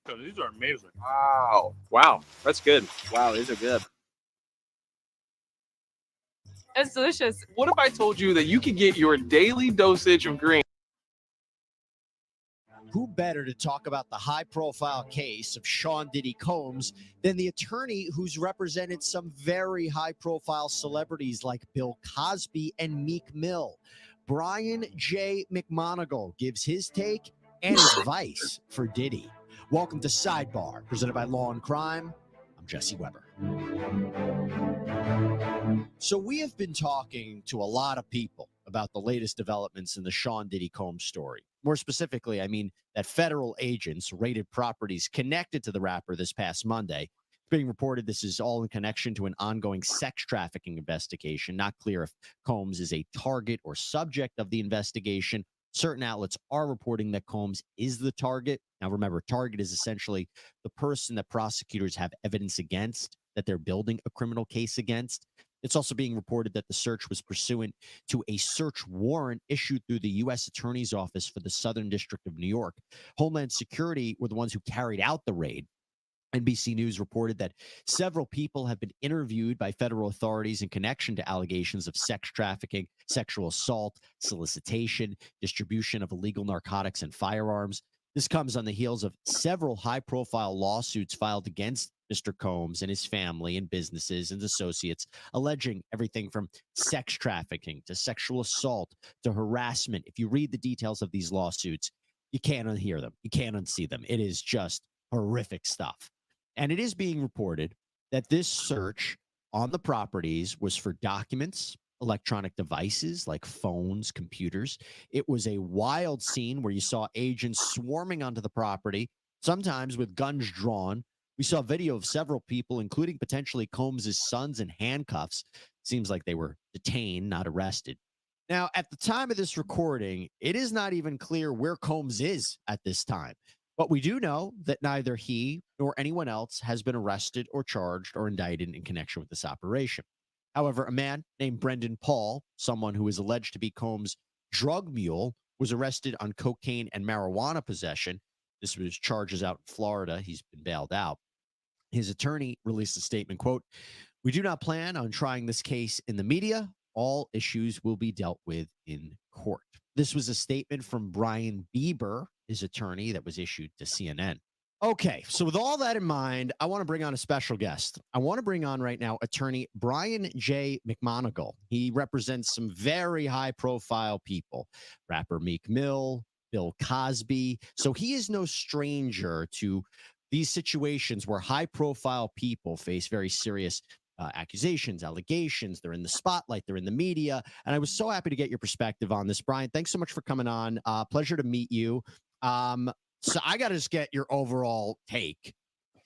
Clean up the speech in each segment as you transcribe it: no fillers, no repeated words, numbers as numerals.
So these are amazing. Wow. That's good. Wow, these are good. It's delicious. What if I told you that you could get your daily dosage of green? Who better to talk about the high-profile case of Sean Diddy Combs than the attorney who's represented some very high-profile celebrities like Bill Cosby and Meek Mill? Brian J. McMonagle gives his take and advice for Diddy. Welcome to Sidebar, presented by Law&Crime. I'm Jesse Weber. So we have been talking to a lot of people about the latest developments in the Sean Diddy Combs story. More specifically, I mean that federal agents raided properties connected to the rapper this past Monday. It's being reported this is all in connection to an ongoing sex trafficking investigation. Not clear if Combs is a target or subject of the investigation. Certain outlets are reporting that Combs is the target. Now, remember, target is essentially the person that prosecutors have evidence against, that they're building a criminal case against. It's also being reported that the search was pursuant to a search warrant issued through the U.S. Attorney's Office for the Southern District of New York. Homeland Security were the ones who carried out the raid. NBC News reported that several people have been interviewed by federal authorities in connection to allegations of sex trafficking, sexual assault, solicitation, distribution of illegal narcotics and firearms. This comes on the heels of several high-profile lawsuits filed against Mr. Combs and his family and businesses and associates, alleging everything from sex trafficking to sexual assault to harassment. If you read the details of these lawsuits, you can't unhear them. You can't unsee them. It is just horrific stuff. And it is being reported that this search on the properties was for documents, electronic devices like phones, computers. It was a wild scene where you saw agents swarming onto the property, sometimes with guns drawn. We saw video of several people, including potentially Combs' sons, in handcuffs. Seems like they were detained, not arrested. Now, at the time of this recording, it is not even clear where Combs is at this time. But we do know that neither he nor anyone else has been arrested or charged or indicted in connection with this operation. However, a man named Brendan Paul, someone who is alleged to be Combs' drug mule, was arrested on cocaine and marijuana possession. This was charges out in Florida. He's been bailed out. His attorney released a statement, quote, "We do not plan on trying this case in the media. All issues will be dealt with in court." This was a statement from Brian Bieber, his attorney, that was issued to CNN. Okay, so with all that in mind, I want to bring on a special guest. I want to bring on right now attorney Brian J. McMonagle. He represents some very high-profile people, rapper Meek Mill, Bill Cosby. So he is no stranger to these situations where high-profile people face very serious accusations, allegations. They're in the spotlight. They're in the media. And I was so happy to get your perspective on this. Brian, thanks so much for coming on. Pleasure to meet you. So I got to just get your overall take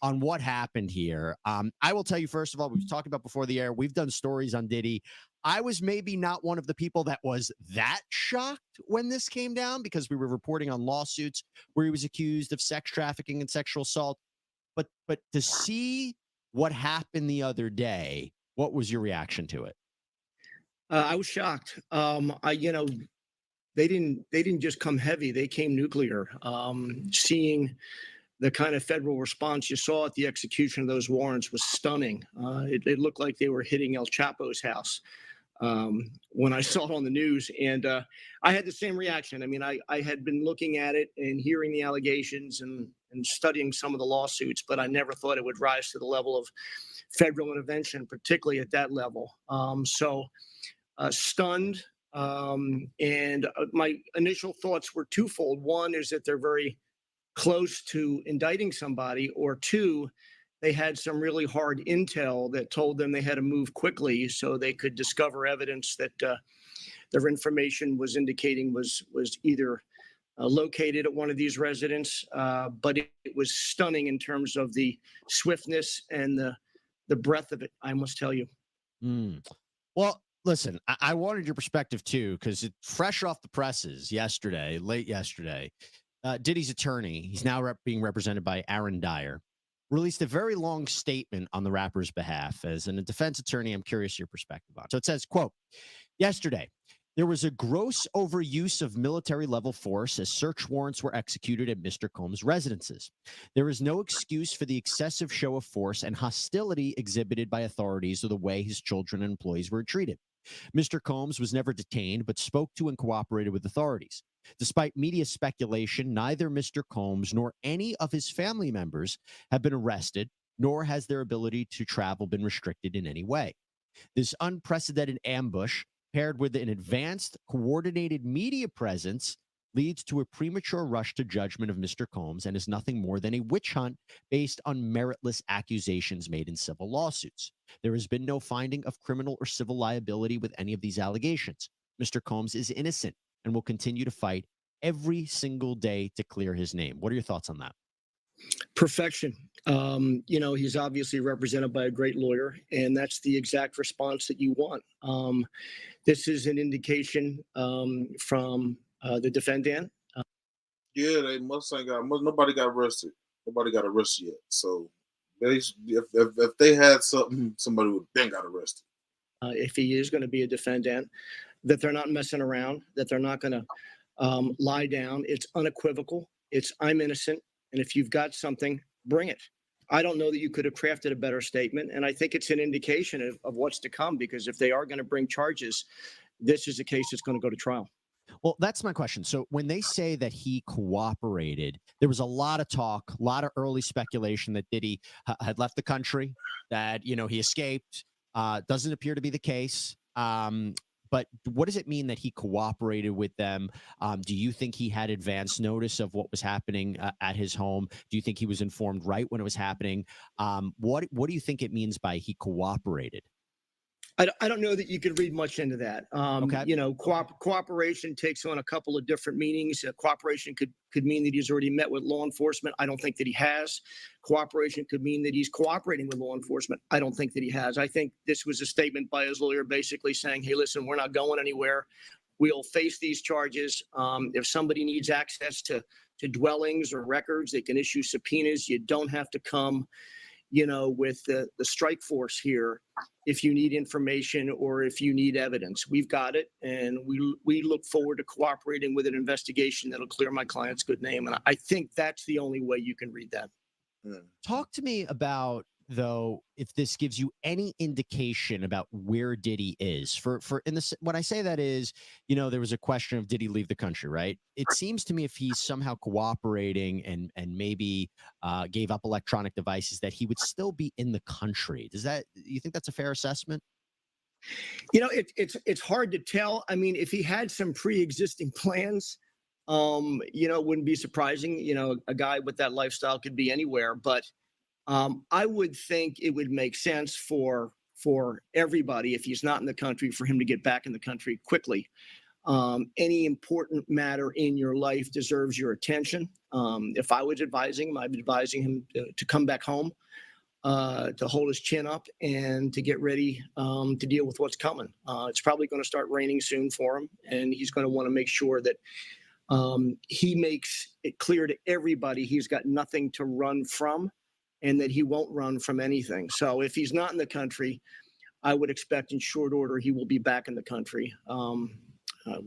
on what happened here. I will tell you, first of all, we were talking about before the air, we've done stories on Diddy. I was maybe not one of the people that was that shocked when this came down because we were reporting on lawsuits where he was accused of sex trafficking and sexual assault. But to see what happened the other day, what was your reaction to it? I was shocked. They didn't just come heavy; they came nuclear. Seeing the kind of federal response you saw at the execution of those warrants was stunning. It looked like they were hitting El Chapo's house when I saw it on the news, and I had the same reaction. I mean, I had been looking at it and hearing the allegations and studying some of the lawsuits, but I never thought it would rise to the level of federal intervention, particularly at that level. Stunned. And my initial thoughts were twofold. One is that they're very close to indicting somebody, or two, they had some really hard intel that told them they had to move quickly so they could discover evidence that their information was indicating was either located at one of these residents, but it was stunning in terms of the swiftness and the breadth of it, I must tell you. Well, listen, I wanted your perspective too, because it's fresh off the presses yesterday, late yesterday. Diddy's attorney, he's now being represented by Aaron Dyer, released a very long statement on the rapper's behalf. As a defense attorney, I'm curious your perspective on it. So it says, quote, "Yesterday, There was a gross overuse of military-level force as search warrants were executed at Mr. Combs' residences. There is no excuse for the excessive show of force and hostility exhibited by authorities or the way his children and employees were treated. Mr. Combs was never detained, but spoke to and cooperated with authorities. Despite media speculation, neither Mr. Combs nor any of his family members have been arrested, nor has their ability to travel been restricted in any way. This unprecedented ambush, paired with an advanced, coordinated media presence, leads to a premature rush to judgment of Mr. Combs and is nothing more than a witch hunt based on meritless accusations made in civil lawsuits. There has been no finding of criminal or civil liability with any of these allegations. Mr. Combs is innocent and will continue to fight every single day to clear his name. What are your thoughts on that? Perfection. He's obviously represented by a great lawyer, and that's the exact response that you want. This is an indication from the defendant. Yeah, they nobody got arrested. Nobody got arrested yet. So if they had something, somebody would have been got arrested. If he is going to be a defendant, that they're not messing around, that they're not going to lie down. It's unequivocal. It's I'm innocent. And if you've got something, bring it. I don't know that you could have crafted a better statement. And I think it's an indication of what's to come, because if they are going to bring charges, this is a case that's going to go to trial. Well, that's my question. So when they say that he cooperated, there was a lot of talk, a lot of early speculation that Diddy had left the country, that, he escaped. Doesn't appear to be the case. But what does it mean that he cooperated with them? Do you think he had advance notice of what was happening at his home? Do you think he was informed right when it was happening? What do you think it means by he cooperated? I don't know that you could read much into that. Okay. Cooperation takes on a couple of different meanings. Cooperation could mean that he's already met with law enforcement. I don't think that he has. Cooperation could mean that he's cooperating with law enforcement. I don't think that he has. I think this was a statement by his lawyer basically saying, hey, listen, we're not going anywhere. We'll face these charges. If somebody needs access to dwellings or records, they can issue subpoenas. You don't have to come with the strike force here if you need information or if you need evidence. We've got it, and we look forward to cooperating with an investigation that'll clear my client's good name. And I think that's the only way you can read that. Talk to me about, though, if this gives you any indication about where Diddy is. When I say that is, there was a question of did he leave the country, right? It seems to me if he's somehow cooperating and maybe gave up electronic devices, that he would still be in the country. You think that's a fair assessment? It's hard to tell. I mean, if he had some pre-existing plans, it wouldn't be surprising. A guy with that lifestyle could be anywhere, but I would think it would make sense for everybody, if he's not in the country, for him to get back in the country quickly. Any important matter in your life deserves your attention. If I was advising him, I'd be advising him to come back home, to hold his chin up and to get ready to deal with what's coming. It's probably going to start raining soon for him, and he's going to want to make sure that he makes it clear to everybody he's got nothing to run from, and that he won't run from anything. So if he's not in the country, I would expect in short order he will be back in the country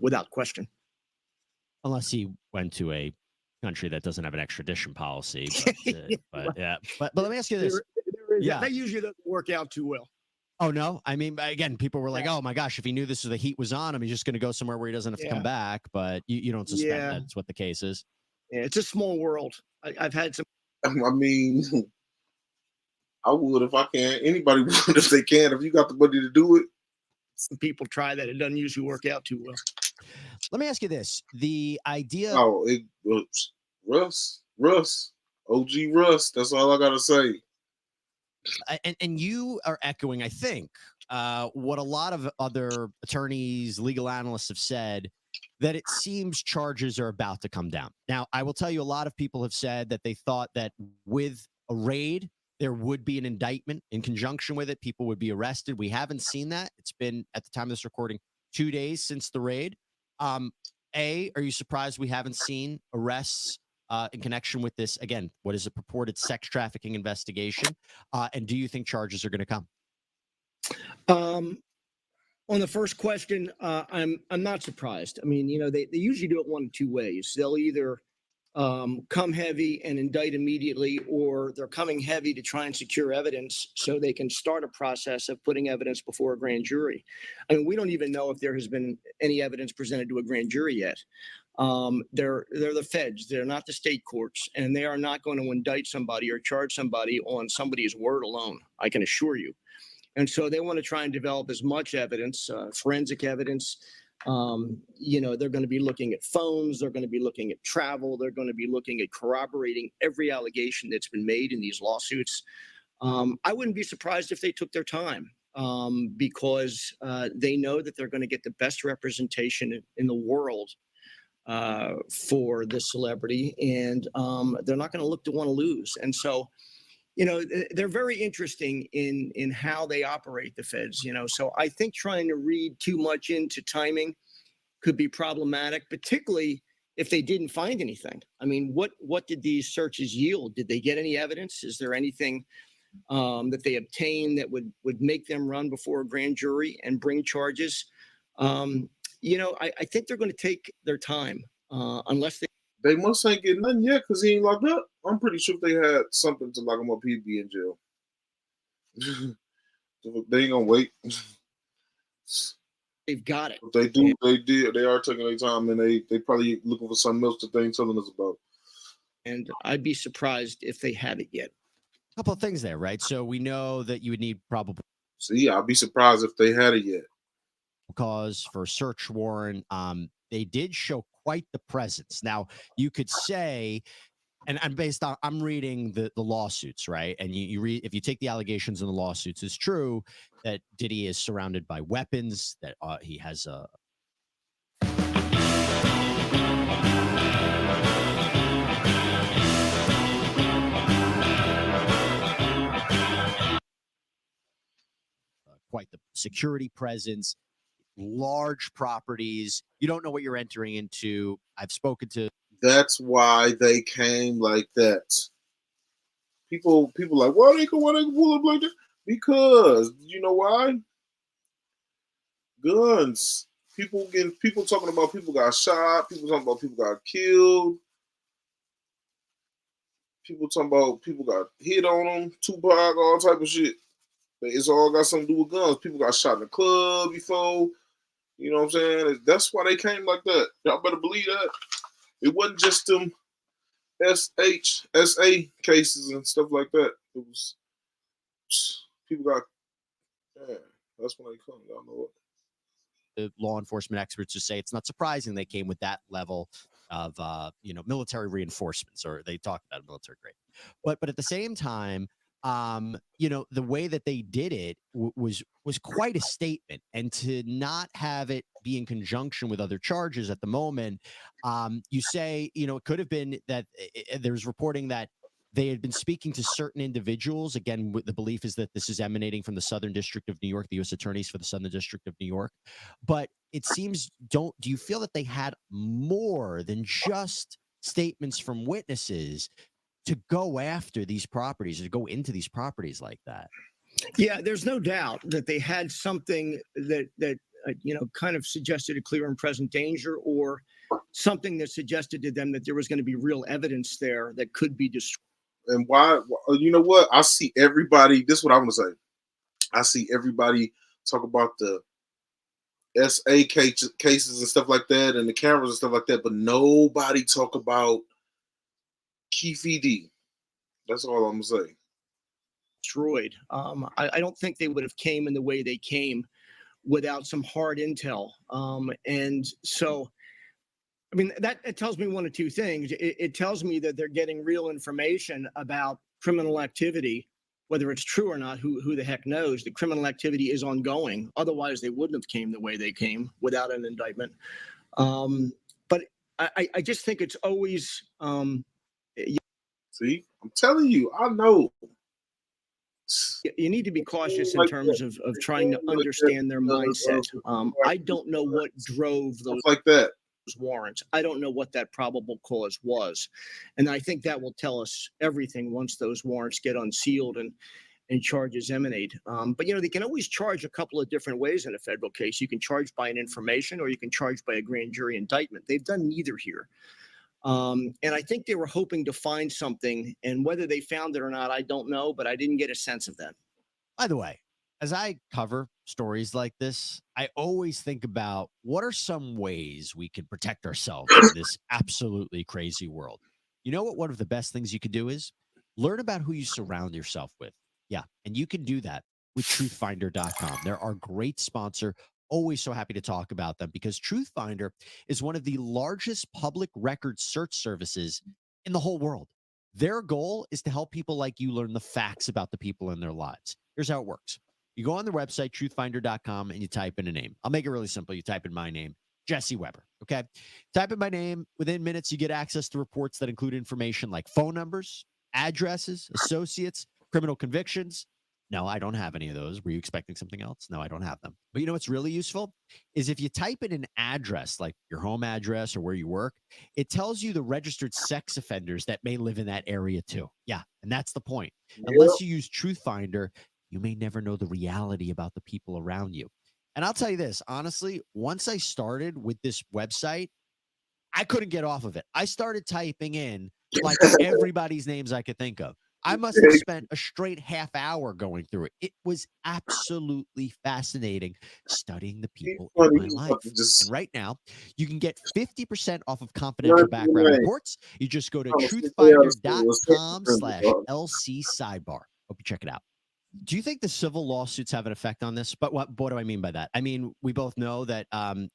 without question. Unless he went to a country that doesn't have an extradition policy. But let me ask you this. That usually doesn't work out too well. Oh, no? I mean, again, people were like, oh, my gosh, if he knew the heat was on him, he's just going to go somewhere where he doesn't have to come back. But you don't suspect that's what the case is? Yeah, it's a small world. I've had some. I mean, I would if I can. Anybody would if they can. If you got the money to do it. Some people try that. It doesn't usually work out too well. Let me ask you this. The idea... Oh, Russ. OG Russ. That's all I got to say. And you are echoing, I think, what a lot of other attorneys, legal analysts have said, that it seems charges are about to come down. Now, I will tell you, a lot of people have said that they thought that with a raid, there would be an indictment in conjunction with it. People would be arrested. We haven't seen that. It's been, at the time of this recording, 2 days since the raid. Are you surprised we haven't seen arrests in connection with this, again, what is a purported sex trafficking investigation? And do you think charges are going to come? On the first question, I'm not surprised. I mean, they usually do it one of two ways. They'll either come heavy and indict immediately, or they're coming heavy to try and secure evidence so they can start a process of putting evidence before a grand jury. I mean, we don't even know if there has been any evidence presented to a grand jury yet. They're the feds. They're not the state courts, and they are not going to indict somebody or charge somebody on somebody's word alone. I can assure you. And so they want to try and develop as much evidence, forensic evidence. They're going to be looking at phones. They're going to be looking at travel. They're going to be looking at corroborating every allegation that's been made in these lawsuits. I wouldn't be surprised if they took their time because they know that they're going to get the best representation in the world for this celebrity, and they're not going to look to want to lose. And so, they're very interesting in how they operate, the feds, so I think trying to read too much into timing could be problematic, particularly if they didn't find anything. I mean, what did these searches yield? Did they get any evidence? Is there anything that they obtained that would make them run before a grand jury and bring charges? I think they're going to take their time unless they must ain't getting nothing yet because he ain't locked up. I'm pretty sure if they had something to lock him up, he'd be in jail. They ain't gonna wait. They've got it. If they do, they are taking their time, and they probably looking for something else that they ain't telling us about. And I'd be surprised if they have it yet. A couple of things there, right? So we know that you would need probable. See, I'd be surprised if they had it yet. Cause for a search warrant. They did show quite the presence. Now, you could say, and based on, I'm reading the lawsuits, right? And you read, if you take the allegations in the lawsuits, it's true that Diddy is surrounded by weapons, that he has a quite the security presence, large properties. You don't know what you're entering into. I've spoken to. That's why they came like that. People like, why they pull up like that? Because you know why? Guns. People talking about people got shot. People talking about people got killed. People talking about people got hit on them. Tupac, all type of shit. It's all got something to do with guns. People got shot in the club before. You know what I'm saying? That's why they came like that. Y'all better believe that. It wasn't just them SA cases and stuff like that. It was people got, yeah, that's when they come. Y'all know what? The law enforcement experts just say it's not surprising they came with that level of military reinforcements, or they talk about military grade. But at the same time, the way that they did it was quite a statement, and to not have it be in conjunction with other charges at the moment, you say, it could have been that there's reporting that they had been speaking to certain individuals. Again, the belief is that this is emanating from the Southern District of New York, the U.S. attorneys for the Southern District of New York. But it seems, do you feel that they had more than just statements from witnesses to go after these properties, or to go into these properties like that? Yeah, there's no doubt that they had something that kind of suggested a clear and present danger, or something that suggested to them that there was going to be real evidence there that could be destroyed. And why? You know what? I see everybody. This is what I'm gonna say. I see everybody talk about the SA cases and stuff like that, and the cameras and stuff like that, but nobody talk about Keefe D. That's all I'm gonna say. Destroyed. I don't think they would have came in the way they came without some hard intel. And so, I mean, it tells me one of two things. It tells me that they're getting real information about criminal activity, whether it's true or not, who the heck knows. The criminal activity is ongoing. Otherwise, they wouldn't have came the way they came without an indictment. But I just think it's always. See, I'm telling you, I know. You need to be cautious in terms of trying to understand their mindset. I don't know what drove those like that warrants. I don't know what that probable cause was, and I think that will tell us everything once those warrants get unsealed. and charges emanate. But they can always charge a couple of different ways in a federal case. You can charge by an information, or you can charge by a grand jury indictment. They've done neither here. And I think they were hoping to find something, and whether they found it or not, I don't know, but I didn't get a sense of that. By the way, as I cover stories like this, I always think about what are some ways we can protect ourselves in this absolutely crazy world. You know what? One of the best things you could do is learn about who you surround yourself with. Yeah. And you can do that with truthfinder.com. They're our great sponsor. Always so happy to talk about them because Truthfinder is one of the largest public record search services in the whole world. Their goal is to help people like you learn the facts about the people in their lives. Here's how it works. You go on their website, truthfinder.com, and you type in a name. I'll make it really simple. You type in my name, Jesse Weber. Okay. Type in my name. Within minutes, you get access to reports that include information like phone numbers, addresses, associates, criminal convictions. No, I don't have any of those. Were you expecting something else? No, I don't have them. But you know what's really useful is if you type in an address, like your home address or where you work, it tells you the registered sex offenders that may live in that area too. Yeah, and that's the point. Unless you use Truthfinder, you may never know the reality about the people around you. And I'll tell you this, honestly, once I started with this website, I couldn't get off of it. I started typing in like everybody's names I could think of. I must have spent a straight half hour going through it. It was absolutely fascinating studying the people in my life. And right now, you can get 50% off of confidential background reports. You just go to truthfinder.com/LC sidebar. Hope you check it out. Do you think the civil lawsuits have an effect on this? But what do I mean by that? I mean, we both know that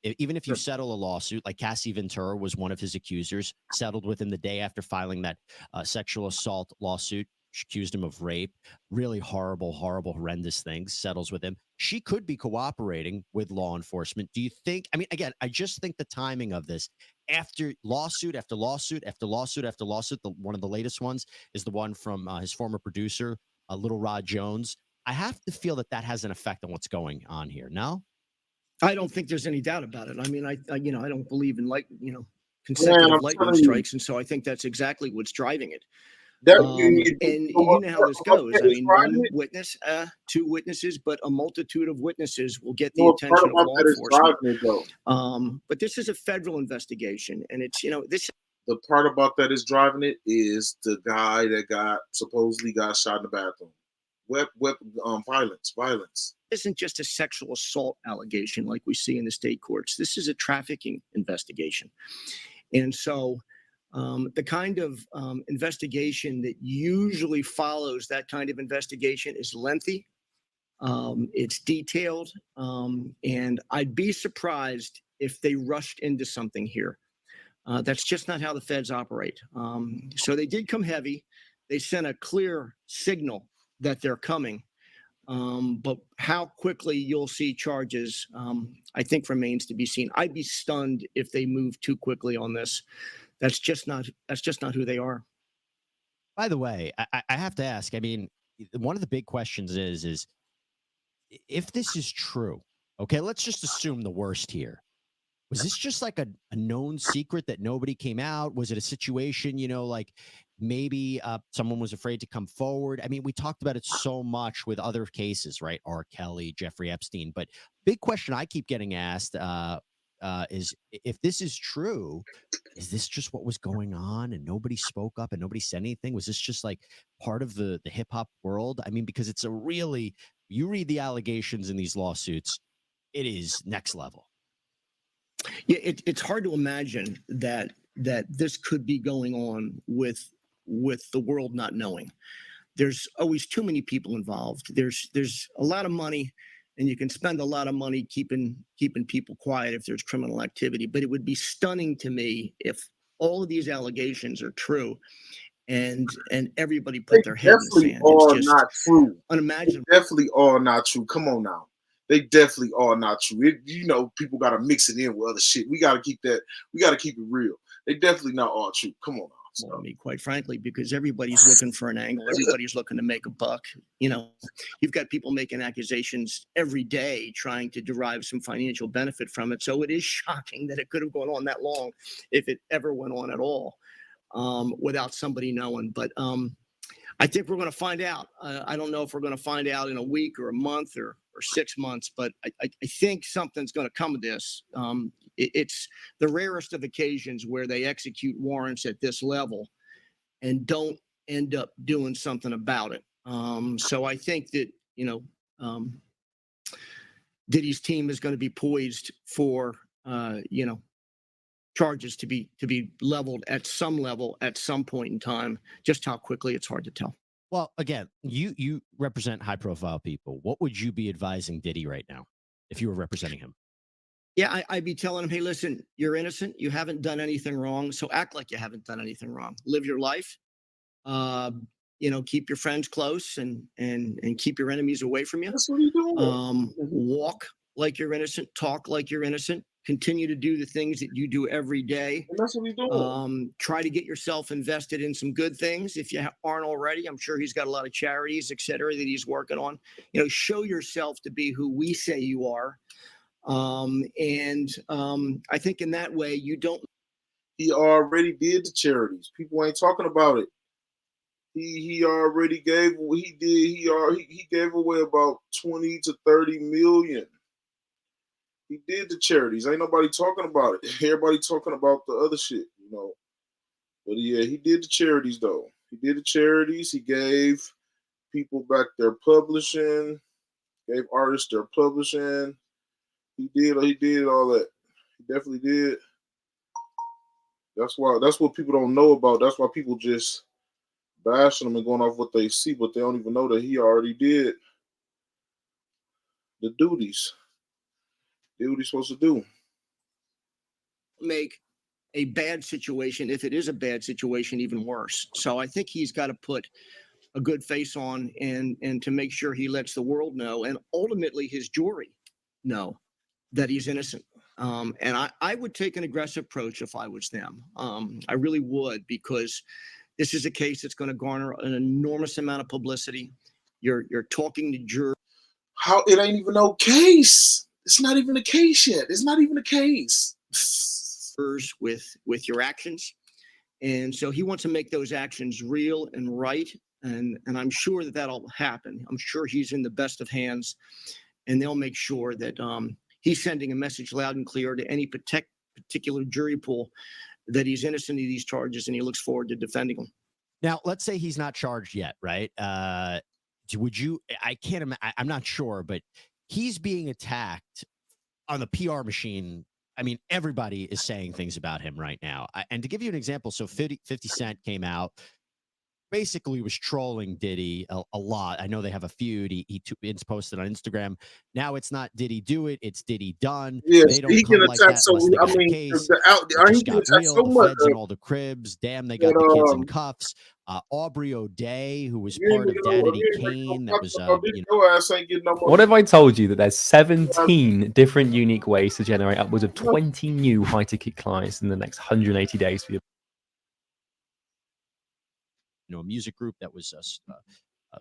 even if you settle a lawsuit, like Cassie Ventura was one of his accusers, settled with him the day after filing that sexual assault lawsuit. She accused him of rape, really horrible, horrendous things, settles with him. She could be cooperating with law enforcement. Do you think, I mean, again, I just think the timing of this after lawsuit after lawsuit after lawsuit after lawsuit, one of the latest ones is the one from his former producer, Little Rod Jones. I have to feel that has an effect on what's going on here. No? I don't think there's any doubt about it. I mean, I don't believe in consecutive lightning strikes. And so I think that's exactly what's driving it. And you know how this goes. I mean, one witness, two witnesses, but a multitude of witnesses will get the attention of law enforcement. But this is a federal investigation, and it's the part about that is driving it is the guy that supposedly got shot in the bathroom. Violence. This isn't just a sexual assault allegation like we see in the state courts. This is a trafficking investigation. And so the kind of investigation that usually follows that kind of investigation is lengthy. It's detailed. And I'd be surprised if they rushed into something here. That's just not how the feds operate. So they did come heavy. They sent a clear signal that they're coming. But how quickly you'll see charges, I think remains to be seen. I'd be stunned if they move too quickly on this. That's just not who they are. By the way, I have to ask, I mean, one of the big questions is if this is true, okay, let's just assume the worst here. Was this just like a known secret that nobody came out? Was it a situation, like maybe someone was afraid to come forward? I mean, we talked about it so much with other cases, right? R. Kelly, Jeffrey Epstein. But big question I keep getting asked is if this is true, is this just what was going on and nobody spoke up and nobody said anything? Was this just like part of the hip hop world? I mean, because it's you read the allegations in these lawsuits, it is next level. Yeah, it's hard to imagine that this could be going on with the world not knowing. There's always too many people involved. There's a lot of money, and you can spend a lot of money keeping people quiet if there's criminal activity. But it would be stunning to me if all of these allegations are true, and everybody put their head in the sand. It's just not true. Unimaginable. They definitely all not true. Come on now. They definitely are not true. People got to mix it in with other shit. We got to keep that. We got to keep it real. They definitely not all true. Come on now. Well, I mean, quite frankly, because everybody's looking for an angle. Everybody's looking to make a buck. You've got people making accusations every day trying to derive some financial benefit from it. So it is shocking that it could have gone on that long, if it ever went on at all, without somebody knowing. But I think we're going to find out. I don't know if we're going to find out in a week or a month or 6 months, but I think something's going to come of this. It's the rarest of occasions where they execute warrants at this level and don't end up doing something about it. So I think that, Diddy's team is going to be poised for, charges to be leveled at some level at some point in time. Just how quickly, it's hard to tell. Well, again, you represent high profile people. What would you be advising Diddy right now if you were representing him? Yeah, I'd be telling him, hey, listen, you're innocent. You haven't done anything wrong. So act like you haven't done anything wrong. Live your life. Keep your friends close and keep your enemies away from you. That's what he's doing. Walk like you're innocent. Talk like you're innocent. Continue to do the things that you do every day. And that's what he's doing. Try to get yourself invested in some good things. If you aren't already, I'm sure he's got a lot of charities, et cetera, that he's working on. Show yourself to be who we say you are. I think in that way, you don't. He already did the charities. People ain't talking about it. He already gave. He did. He gave away about 20 to 30 million. He did the charities. Ain't nobody talking about it. Everybody talking about the other shit, But yeah, he did the charities though. He did the charities. He gave people back their publishing. Gave artists their publishing. He did all that. He definitely did. That's what people don't know about. That's why people just bashing him and going off what they see, but they don't even know that he already did the duties. Did what he's supposed to do. Make a bad situation, if it is a bad situation, even worse. So I think he's got to put a good face on and to make sure he lets the world know, and ultimately his jury know that he's innocent. And I would take an aggressive approach if I was them. I really would, because this is a case that's going to garner an enormous amount of publicity. You're talking to jurors. How it ain't even no case. It's not even a case yet. It's not even a case. With your actions. And so he wants to make those actions real and right. And I'm sure that that'll happen. I'm sure he's in the best of hands, and they'll make sure that he's sending a message loud and clear to any particular jury pool that he's innocent of these charges, and he looks forward to defending them. Now, let's say he's not charged yet, right? Would you? I'm not sure, but he's being attacked on the PR machine. I mean, everybody is saying things about him right now. And to give you an example, so 50 Cent came out, basically was trolling Diddy a lot. I know they have a feud. It's posted on Instagram. Now it's not Diddy do it, it's Diddy done. Yeah, they don't come like that unless they got a case. Just got real, the feds in all the cribs. Damn, they got the kids in cuffs. Aubrey O'Day, who was part of Danity Kane, that was What have I told you, that there's 17 different unique ways to generate upwards of 20 new high ticket clients in the next 180 days for you? A music group that was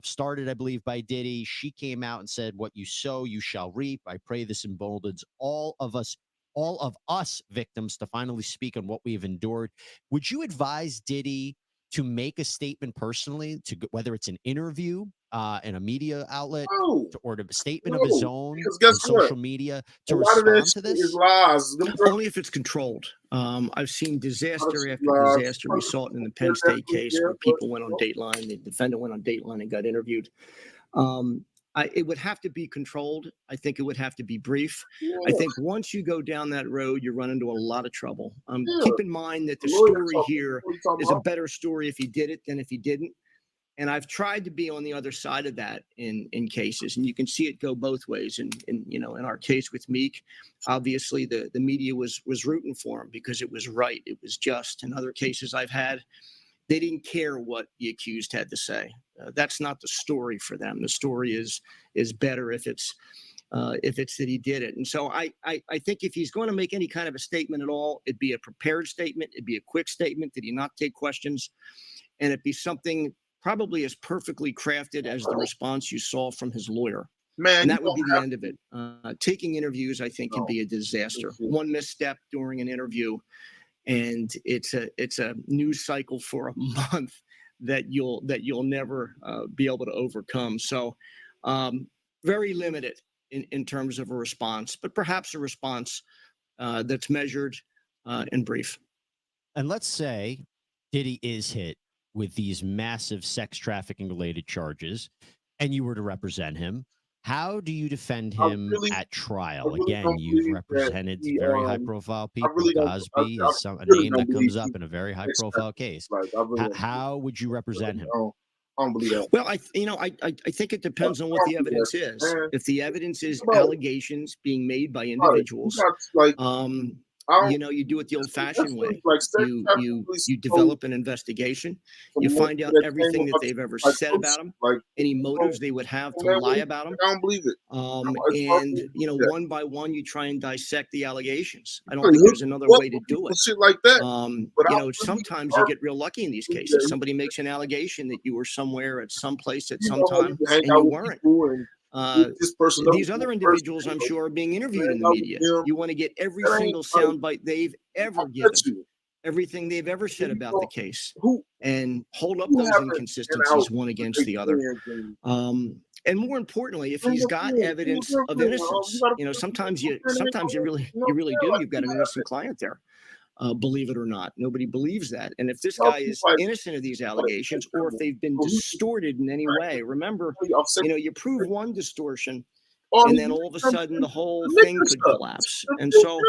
started, I believe, by Diddy. She came out and said, "What you sow, you shall reap. I pray this emboldens all of us victims to finally speak on what we have endured." Would you advise Diddy to make a statement personally, whether it's an interview in a media outlet, or a statement of his own on social media to respond to this? Only if it's controlled. I've seen disaster after disaster. We saw it in the Penn State case where people went on Dateline, the defendant went on Dateline and got interviewed. It would have to be controlled. I think it would have to be brief. I think once you go down that road, you run into a lot of trouble. Keep in mind that the story here is a better story if he did it than if he didn't. And I've tried to be on the other side of that in cases, and you can see it go both ways. In our case with Meek, obviously the media was rooting for him because it was right, it was just. In other cases I've had, they didn't care what the accused had to say. That's not the story for them. The story is better if it's that he did it. And so I think if he's going to make any kind of a statement at all, it'd be a prepared statement, it'd be a quick statement. Did he not take questions? And it'd be something probably as perfectly crafted as the response you saw from his lawyer. Man, and that would be the end of it. Taking interviews, I think, can be a disaster. One misstep during an interview, and it's a news cycle for a month that you'll never be able to overcome. So very limited in terms of a response, but perhaps a response that's measured and brief. And let's say Diddy is hit with these massive sex trafficking related charges and you were to represent him. How do you defend him at trial? Again, you've represented very high profile people. Cosby is a name that comes up in a very high profile case. How would you represent him? I don't believe that. Well, I think it depends on what the evidence is. If the evidence is allegations being made by individuals, you do it the old-fashioned way. You develop an investigation. You find out everything that they've ever said about them, any motives they would have to lie about them. I don't believe it. And one by one, you try and dissect the allegations. I don't think there's another way to do it. Shit like that. Sometimes you get real lucky in these cases. Somebody makes an allegation that you were somewhere at some place at some time, and you weren't. These other individuals, I'm sure, are being interviewed in the media. You want to get every single soundbite they've ever given, everything they've ever said about the case, and hold up those inconsistencies one against the other. And more importantly, if he's got evidence of innocence, sometimes you really do. You've got an innocent client there. Believe it or not, nobody believes that. And if this guy is innocent of these allegations, or if they've been distorted in any way, remember, you prove one distortion, and then all of a sudden the whole thing could collapse. And so,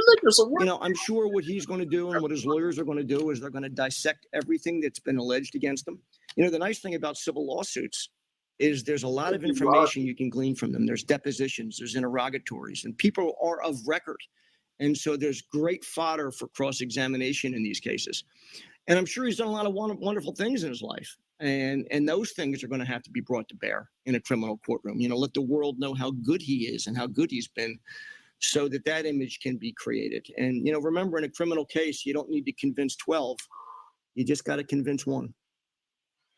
I'm sure what he's going to do and what his lawyers are going to do is they're going to dissect everything that's been alleged against them. The nice thing about civil lawsuits is there's a lot of information you can glean from them. There's depositions, there's interrogatories, and people are of record. And so there's great fodder for cross-examination in these cases. And I'm sure he's done a lot of wonderful things in his life. And those things are going to have to be brought to bear in a criminal courtroom. Let the world know how good he is and how good he's been, so that image can be created. And, remember, in a criminal case, you don't need to convince 12. You just got to convince one.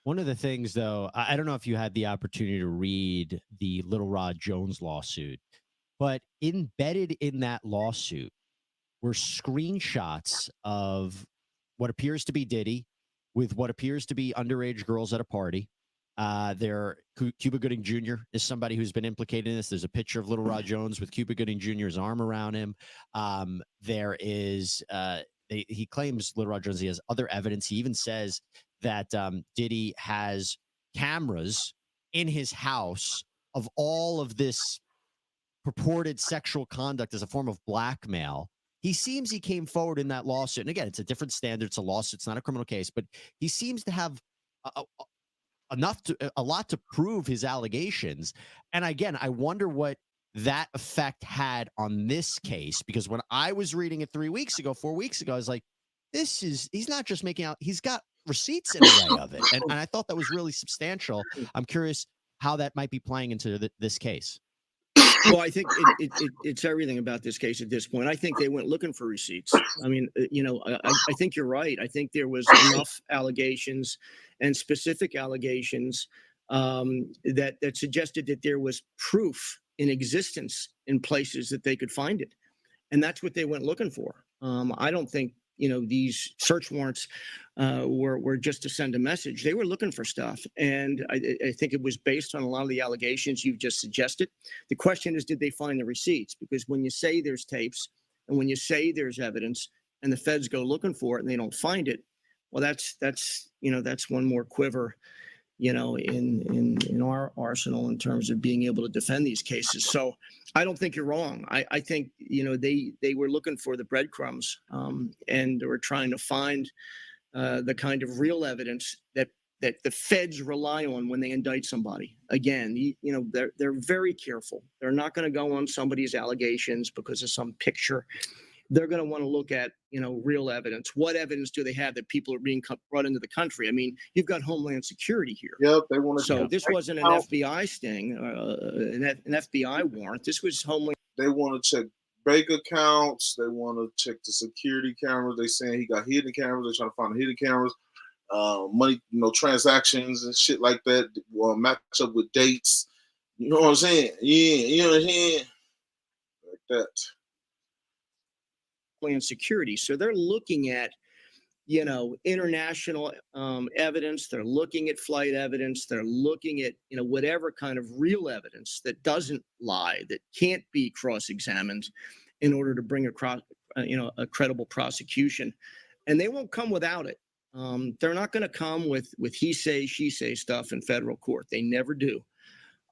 One of the things, though, I don't know if you had the opportunity to read the Little Rod Jones lawsuit, but embedded in that lawsuit were screenshots of what appears to be Diddy with what appears to be underage girls at a party. Cuba Gooding Jr. is somebody who's been implicated in this. There's a picture of Little Rod Jones with Cuba Gooding Jr.'s arm around him. There is, he claims, Little Rod Jones, he has other evidence. He even says that Diddy has cameras in his house of all of this purported sexual conduct as a form of blackmail. He came forward in that lawsuit. And again, it's a different standard. It's a lawsuit. It's not a criminal case, but he seems to have a lot to prove his allegations. And again, I wonder what that effect had on this case, because when I was reading it 4 weeks ago, I was like, he's not just making out, he's got receipts in a way of it. And I thought that was really substantial. I'm curious how that might be playing into this case. Well, I think it's everything about this case at this point. I think they went looking for receipts. I mean, I think you're right. I think there was enough allegations and specific allegations that suggested that there was proof in existence in places that they could find it. And that's what they went looking for. I don't think, these search warrants were just to send a message. They were looking for stuff. And I think it was based on a lot of the allegations you've just suggested. The question is, did they find the receipts? Because when you say there's tapes and when you say there's evidence and the feds go looking for it and they don't find it, well, that's one more quiver, in our arsenal in terms of being able to defend these cases. So I don't think you're wrong. I think, they were looking for the breadcrumbs and they were trying to find the kind of real evidence that the feds rely on when they indict somebody. Again, they're very careful. They're not going to go on somebody's allegations because of some picture. They're going to want to look at, real evidence. What evidence do they have that people are being brought into the country? I mean, you've got Homeland Security here. Yep, they want to. So this wasn't an FBI sting, an FBI warrant. This was Homeland. They want to check bank accounts. They want to check the security cameras. They saying he got hidden cameras. They're trying to find the hidden cameras, money, transactions and shit like that. Match up with dates. You know what I'm saying? Yeah, you know what I'm saying? Like that. And security. So they're looking at international evidence. They're looking at flight evidence. They're looking at, whatever kind of real evidence that doesn't lie, that can't be cross-examined in order to bring across, a credible prosecution. And they won't come without it. They're not going to come with he say, she say stuff in federal court. They never do.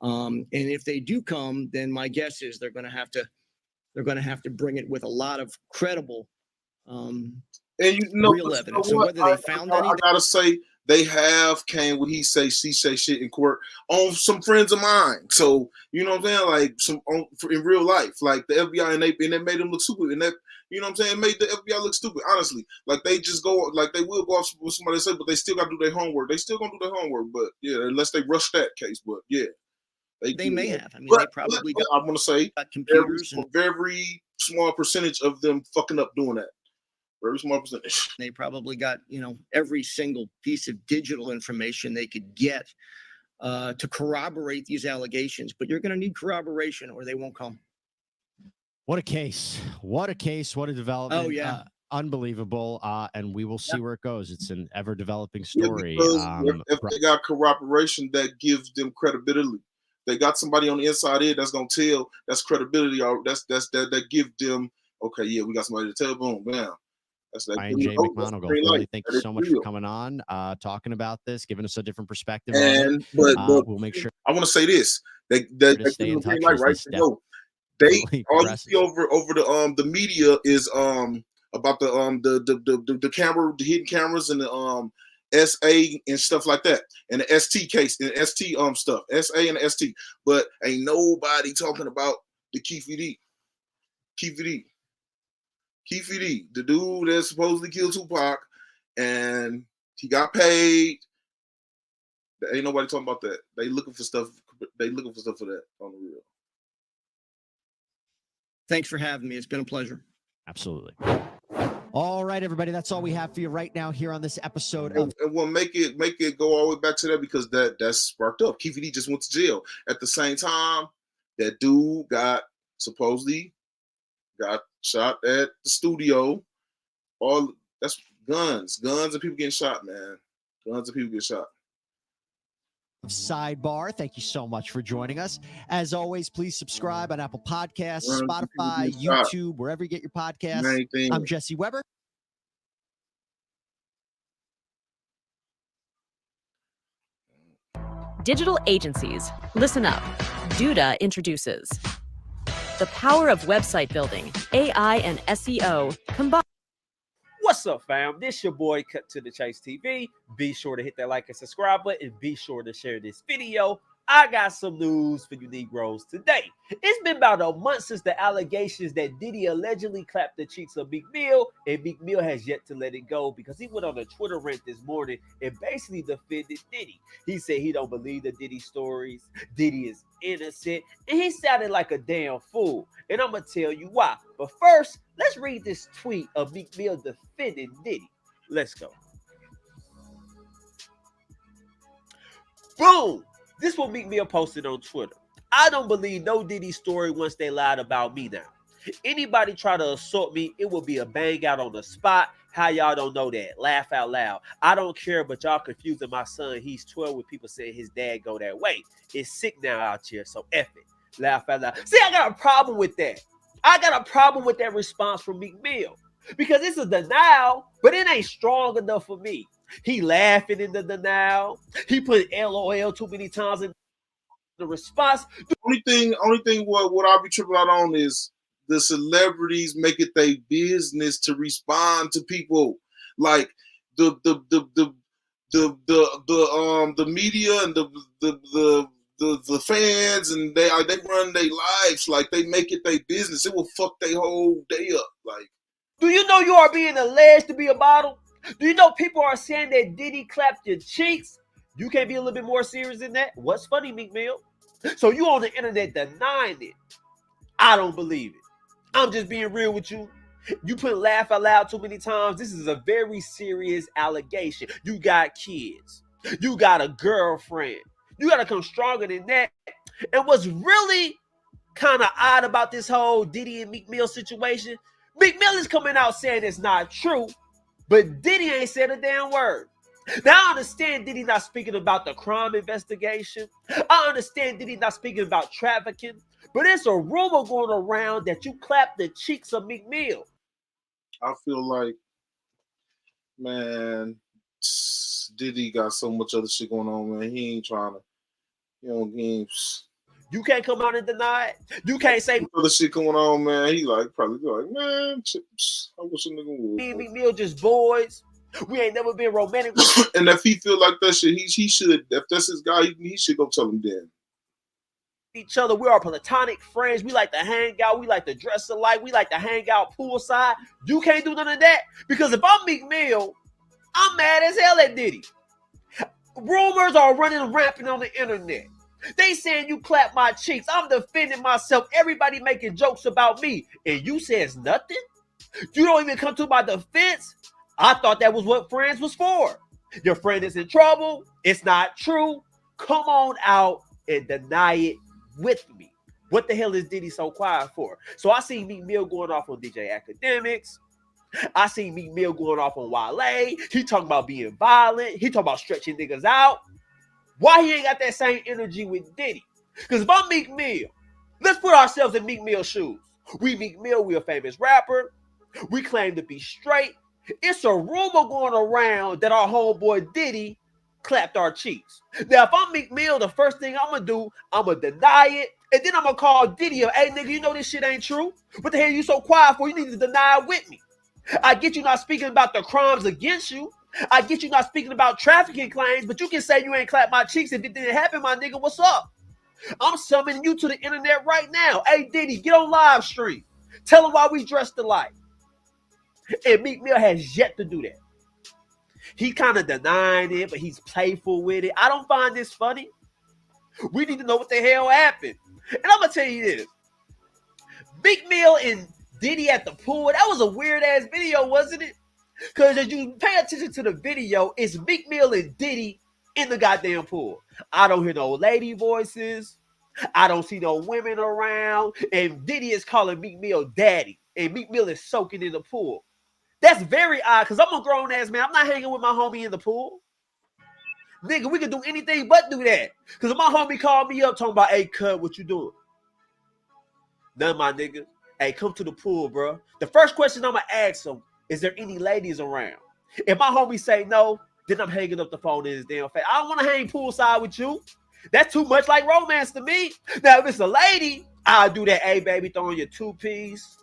And if they do come, then my guess is they're going to have to bring it with a lot of credible, and real evidence. So whether they found anything, I gotta say they have came with he say, she say shit in court on some friends of mine. So you know what I'm saying, like in real life, like the FBI and they made them look stupid, and that made the FBI look stupid. Honestly, like they just go, like they will go off with somebody say, but they still got to do their homework. They still gonna do their homework, but yeah, unless they rush that case, but yeah. They may have. I mean, but, they probably I want to say computers. Very small percentage of them fucking up doing that. Very small percentage. They probably got, every single piece of digital information they could get to corroborate these allegations. But you're going to need corroboration or they won't come. What a case. What a case. What a development. Oh, yeah. Unbelievable. And we will see where it goes. It's an ever-developing story. If they got corroboration, that gives them credibility. They got somebody on the inside here that's gonna tell. That's credibility. Or that give them. Okay, yeah, we got somebody to tell. Boom, bam. That's that. Ryan J. McMonagle, really, thank you so much for coming on, talking about this, giving us a different perspective. But we'll make sure. I want to say this. They stay in touch, right? No, all you see over the media is about the camera, the hidden cameras, and the SA and stuff like that, and the ST case and ST stuff, SA and the ST, but ain't nobody talking about the Keefe D, the dude that supposedly killed Tupac, and he got paid. There ain't nobody talking about that. They looking for stuff. They looking for stuff for that on the real. Thanks for having me. It's been a pleasure. Absolutely. All right, everybody. That's all we have for you right now here on this episode of. And we'll make it go all the way back to that because that's sparked up. Keefe D just went to jail. At the same time, that dude supposedly got shot at the studio. All that's guns and people getting shot, man. Guns and people get shot. Sidebar. Thank you so much for joining us. As always, please subscribe on Apple Podcasts, Spotify, YouTube, wherever you get your podcasts. I'm Jesse Weber. Digital agencies, listen up. Duda introduces the power of website building, AI, and SEO combined. What's up, fam? This your boy, Cut to the Chase TV. Be sure to hit that like and subscribe button, and be sure to share this video. I got some news for you Negroes today. It's been about a month since the allegations that Diddy allegedly clapped the cheeks of Meek Mill, and Meek Mill has yet to let it go because he went on a Twitter rant this morning and basically defended Diddy. He said he don't believe the Diddy stories, Diddy is innocent, and he sounded like a damn fool. And I'm going to tell you why. But first, let's read this tweet of Meek Mill defending Diddy. Let's go. Boom! This is what Meek Mill posted on Twitter. I don't believe no Diddy story once they lied about me now. Anybody try to assault me, it will be a bang out on the spot. How y'all don't know that? Laugh out loud. I don't care, but y'all confusing my son. He's 12 with people saying his dad go that way. It's sick now out here, so F it. Laugh out loud. See, I got a problem with that. I got a problem with that response from Meek Mill. Because it's a denial, but it ain't strong enough for me. He laughing in the denial. He put LOL too many times in the response. The only thing what I'll be tripping out on is the celebrities make it their business to respond to people. Like the media and the fans, and they run their lives like they make it their business. It will fuck their whole day up. Like, do you know you are being alleged to be a model? Do you know people are saying that Diddy clapped your cheeks? You can't be a little bit more serious than that? What's funny, Meek Mill? So you on the internet denying it. I don't believe it. I'm just being real with you. You put laugh out loud too many times. This is a very serious allegation. You got kids. You got a girlfriend. You got to come stronger than that. And what's really kind of odd about this whole Diddy and Meek Mill situation, Meek Mill is coming out saying it's not true. But Diddy ain't said a damn word. Now I understand Diddy not speaking about the crime investigation. I understand Diddy not speaking about trafficking. But it's a rumor going around that you clapped the cheeks of Meek Mill. I feel like, man, Diddy got so much other shit going on, man. He ain't trying to, You can't come out and deny it. You can't say other shit going on, man. He probably be like, man, I wish a nigga would. me and Meek Mill just boys. We ain't never been romantic. And if he feel like that shit, he should. If that's his guy, he should go tell him then. Each other, we are platonic friends. We like to hang out. We like to dress alike. We like to hang out poolside. You can't do none of that because if I'm Meek Mill, I'm mad as hell at Diddy. Rumors are running rampant on the internet. They saying you clap my cheeks. I'm defending myself. Everybody making jokes about me, and you says nothing. You don't even come to my defense. I thought that was what friends was for. Your friend is in trouble. It's not true. Come on out and deny it with me. What the hell is Diddy so quiet for? So I see Meek Mill going off on DJ Academics. I see Meek Mill going off on Wale. He talking about being violent. He talking about stretching niggas out. Why he ain't got that same energy with Diddy? Because if I'm Meek Mill, let's put ourselves in Meek Mill's shoes. We Meek Mill, we a famous rapper. We claim to be straight. It's a rumor going around that our homeboy Diddy clapped our cheeks. Now, if I'm Meek Mill, the first thing I'm going to do, I'm going to deny it. And then I'm going to call Diddy up. Hey, nigga, you know this shit ain't true? What the hell you so quiet for? You need to deny it with me. I get you not speaking about the crimes against you. I get you not speaking about trafficking claims, but you can say you ain't clapped my cheeks if it didn't happen, my nigga. What's up? I'm summoning you to the internet right now. Hey, Diddy, get on live stream. Tell him why we dressed alike. And Meek Mill has yet to do that. He kind of denying it, but he's playful with it. I don't find this funny. We need to know what the hell happened. And I'm going to tell you this. Meek Mill and Diddy at the pool, that was a weird-ass video, wasn't it? Because as you pay attention to the video, it's Meek Mill and Diddy in the goddamn pool. I don't hear no lady voices. I don't see no women around. And Diddy is calling Meek Mill daddy. And Meek Mill is soaking in the pool. That's very odd because I'm a grown ass man. I'm not hanging with my homie in the pool. Nigga, we can do anything but do that. Because if my homie called me up talking about, hey, cuz, what you doing? None, my nigga. Hey, come to the pool, bro. The first question I'm going to ask him, is there any ladies around? If my homie say no, then I'm hanging up the phone in his damn face. I don't want to hang poolside with you. That's too much like romance to me. Now, if it's a lady, I'll do that. Hey, baby, throw on your two-piece.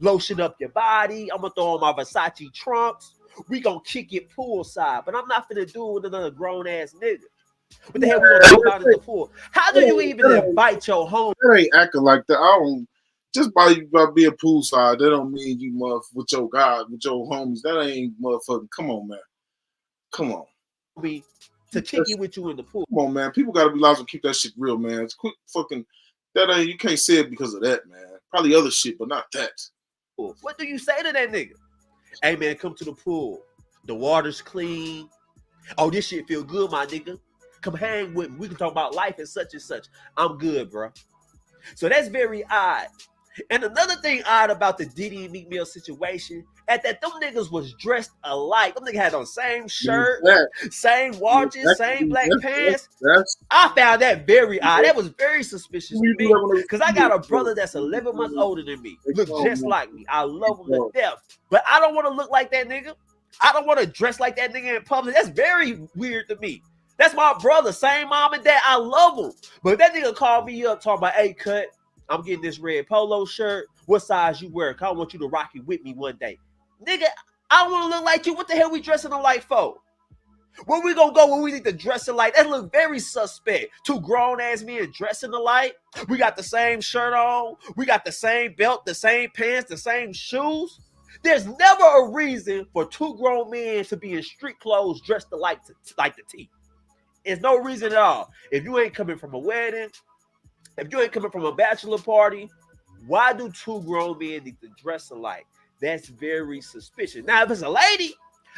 Lotion up your body. I'm going to throw on my Versace trunks. We going to kick it poolside. But I'm not finna do it with another grown-ass nigga. What the hell we going to talk about in the pool? How do you even invite your home? That ain't acting like that. I don't. Just by being poolside, that don't mean you with your guy, with your homies. That ain't motherfucking. Come on, man. Come on. To kick it with you in the pool. Come on, man. People got to be allowed to keep that shit real, man. It's quick fucking. That ain't. You can't say it because of that, man. Probably other shit, but not that. What do you say to that nigga? Hey, man, come to the pool. The water's clean. Oh, this shit feel good, my nigga. Come hang with me. We can talk about life and such and such. I'm good, bro. So that's very odd. And another thing odd about the Diddy and Meek Mill situation, at that them niggas was dressed alike. Them niggas had on the same shirt, same watches, same black pants. I found that very odd. That was very suspicious to me because I got a brother that's 11 months older than me. Look just like me. I love him to death. But I don't want to look like that nigga. I don't want to dress like that nigga in public. That's very weird to me. That's my brother, same mom and dad. I love him. But if that nigga called me up talking about, hey, cut, I'm getting this red polo shirt. What size you wear? Cause I want you to rock it with me one day. Nigga, I want to look like you. What the hell we dressing alike for? Where we gonna go when we need to dress alike? That look very suspect. Two grown-ass men dressing alike. We got the same shirt on. We got the same belt, the same pants, the same shoes. There's never a reason for two grown men to be in street clothes dressed alike like the T. There's no reason at all. If you ain't coming from a wedding, if you ain't coming from a bachelor party, why do two grown men need to dress alike? That's very suspicious. Now, if it's a lady,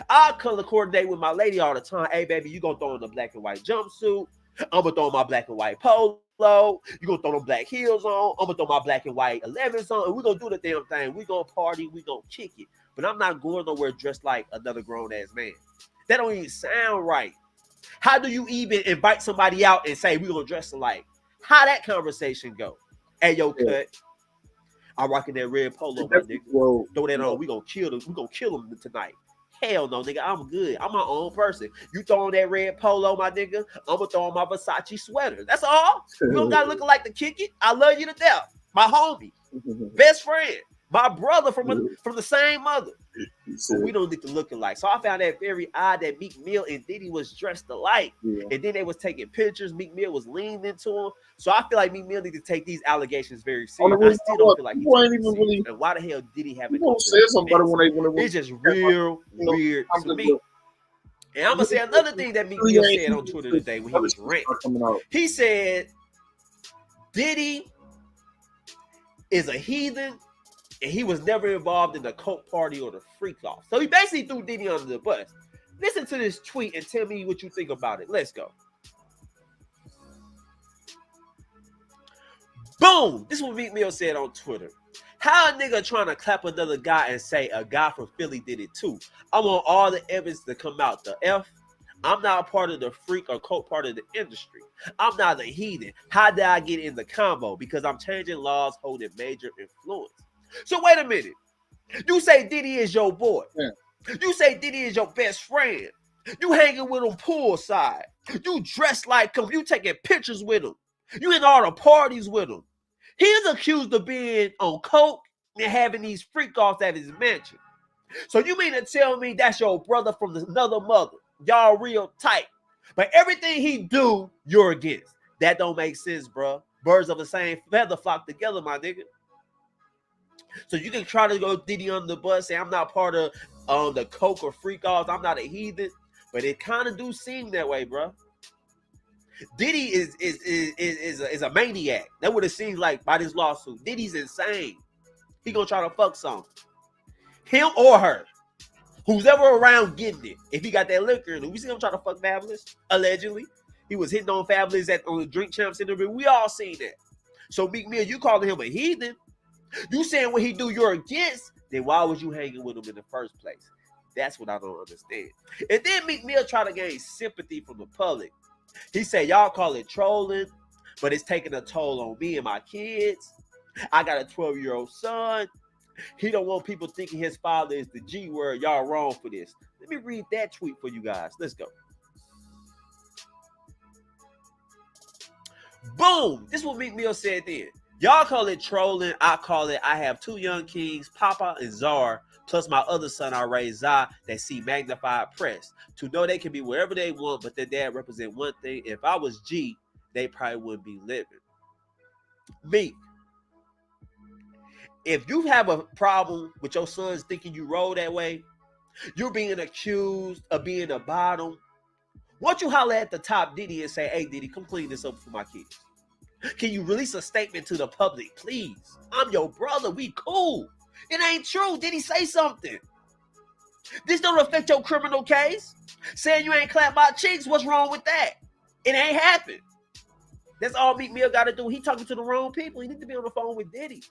I'll color coordinate with my lady all the time. Hey, baby, you gonna throw in the black and white jumpsuit. I'm gonna throw in my black and white polo. low. You gonna throw them black heels on. I'm gonna throw my black and white 11s on, and we're gonna do the damn thing. We gonna party. We gonna kick it. But I'm not going nowhere dressed like another grown ass man. That don't even sound right. How do you even invite somebody out and say we gonna dress alike? How that conversation go? Hey, yo, cut. I'm rocking that red polo, my nigga. Throw that on. We gonna kill them. We gonna kill them tonight. Hell no, nigga. I'm good. I'm my own person. You throwing that red polo, my nigga? I'm gonna throw on my Versace sweater. That's all. You don't gotta look like to kick it. I love you to death. My homie, best friend, my brother from the same mother. So we don't need to look alike. So I found that very odd that Meek Mill and Diddy was dressed alike. And then they was taking pictures. Meek Mill was leaning into him. So I feel like Meek Mill need to take these allegations very serious. I still don't feel like he's taking it serious. And why the hell Diddy haven't say something about it when they it's just real weird to me. And I'm gonna say another thing that Meek Mill said on Twitter today when he was ranting. He said Diddy is a heathen and he was never involved in the coke party or the freak off. So he basically threw Diddy under the bus. Listen to this tweet and tell me what you think about it. Let's go. Boom! This is what Meek Mill said on Twitter. How a nigga trying to clap another guy and say a guy from Philly did it too? I want all the evidence to come out. The F. I'm not a part of the freak or coke part of the industry. I'm not a heathen. How did I get in the combo? Because I'm changing laws holding major influence. So wait a minute. You say Diddy is your boy. Yeah. You say Diddy is your best friend. You hanging with him poolside. You dress like him. You taking pictures with him. You in all the parties with him. He's accused of being on coke and having these freak offs at his mansion. So you mean to tell me that's your brother from another mother? Y'all real tight. But everything he do, you're against. That don't make sense, bro. Birds of the same feather flock together, my nigga. So you can try to go Diddy under the bus, say I'm not part of the coke or freak offs. I'm not a heathen. But it kind of do seem that way, bro. Diddy is a maniac. That would have seemed like by this lawsuit. Diddy's insane. He gonna try to fuck some. Him or her. Who's ever around getting it. If he got that liquor in him. We see him try to fuck Fabulous, allegedly. He was hitting on Fabulous on the Drink Champs interview. We all seen that. So Meek Mill, you calling him a heathen. You saying what he do you're against, then why was you hanging with him in the first place? That's what I don't understand. And then Meek Mill try to gain sympathy from the public. He said, y'all call it trolling, but it's taking a toll on me and my kids. I got a 12-year-old son. He don't want people thinking his father is the G word. Y'all wrong for this. Let me read that tweet for you guys. Let's go. Boom. This is what Meek Mill said then. Y'all call it trolling. I call it I have two young kings, Papa and Czar, plus my other son I raised, Zah, that see magnified press. To know they can be wherever they want, but their dad represent one thing. If I was G, they probably wouldn't be living. Meek, if you have a problem with your sons thinking you roll that way, you're being accused of being a bottom. Why don't you holler at the top Diddy and say, hey, Diddy, come clean this up for my kids. Can you release a statement to the public, please? I'm your brother. We cool. It ain't true. Did he say something? This don't affect your criminal case. Saying you ain't clap my cheeks, what's wrong with that? It ain't happened. That's all Meek Mill got to do. He talking to the wrong people. He need to be on the phone with Diddy.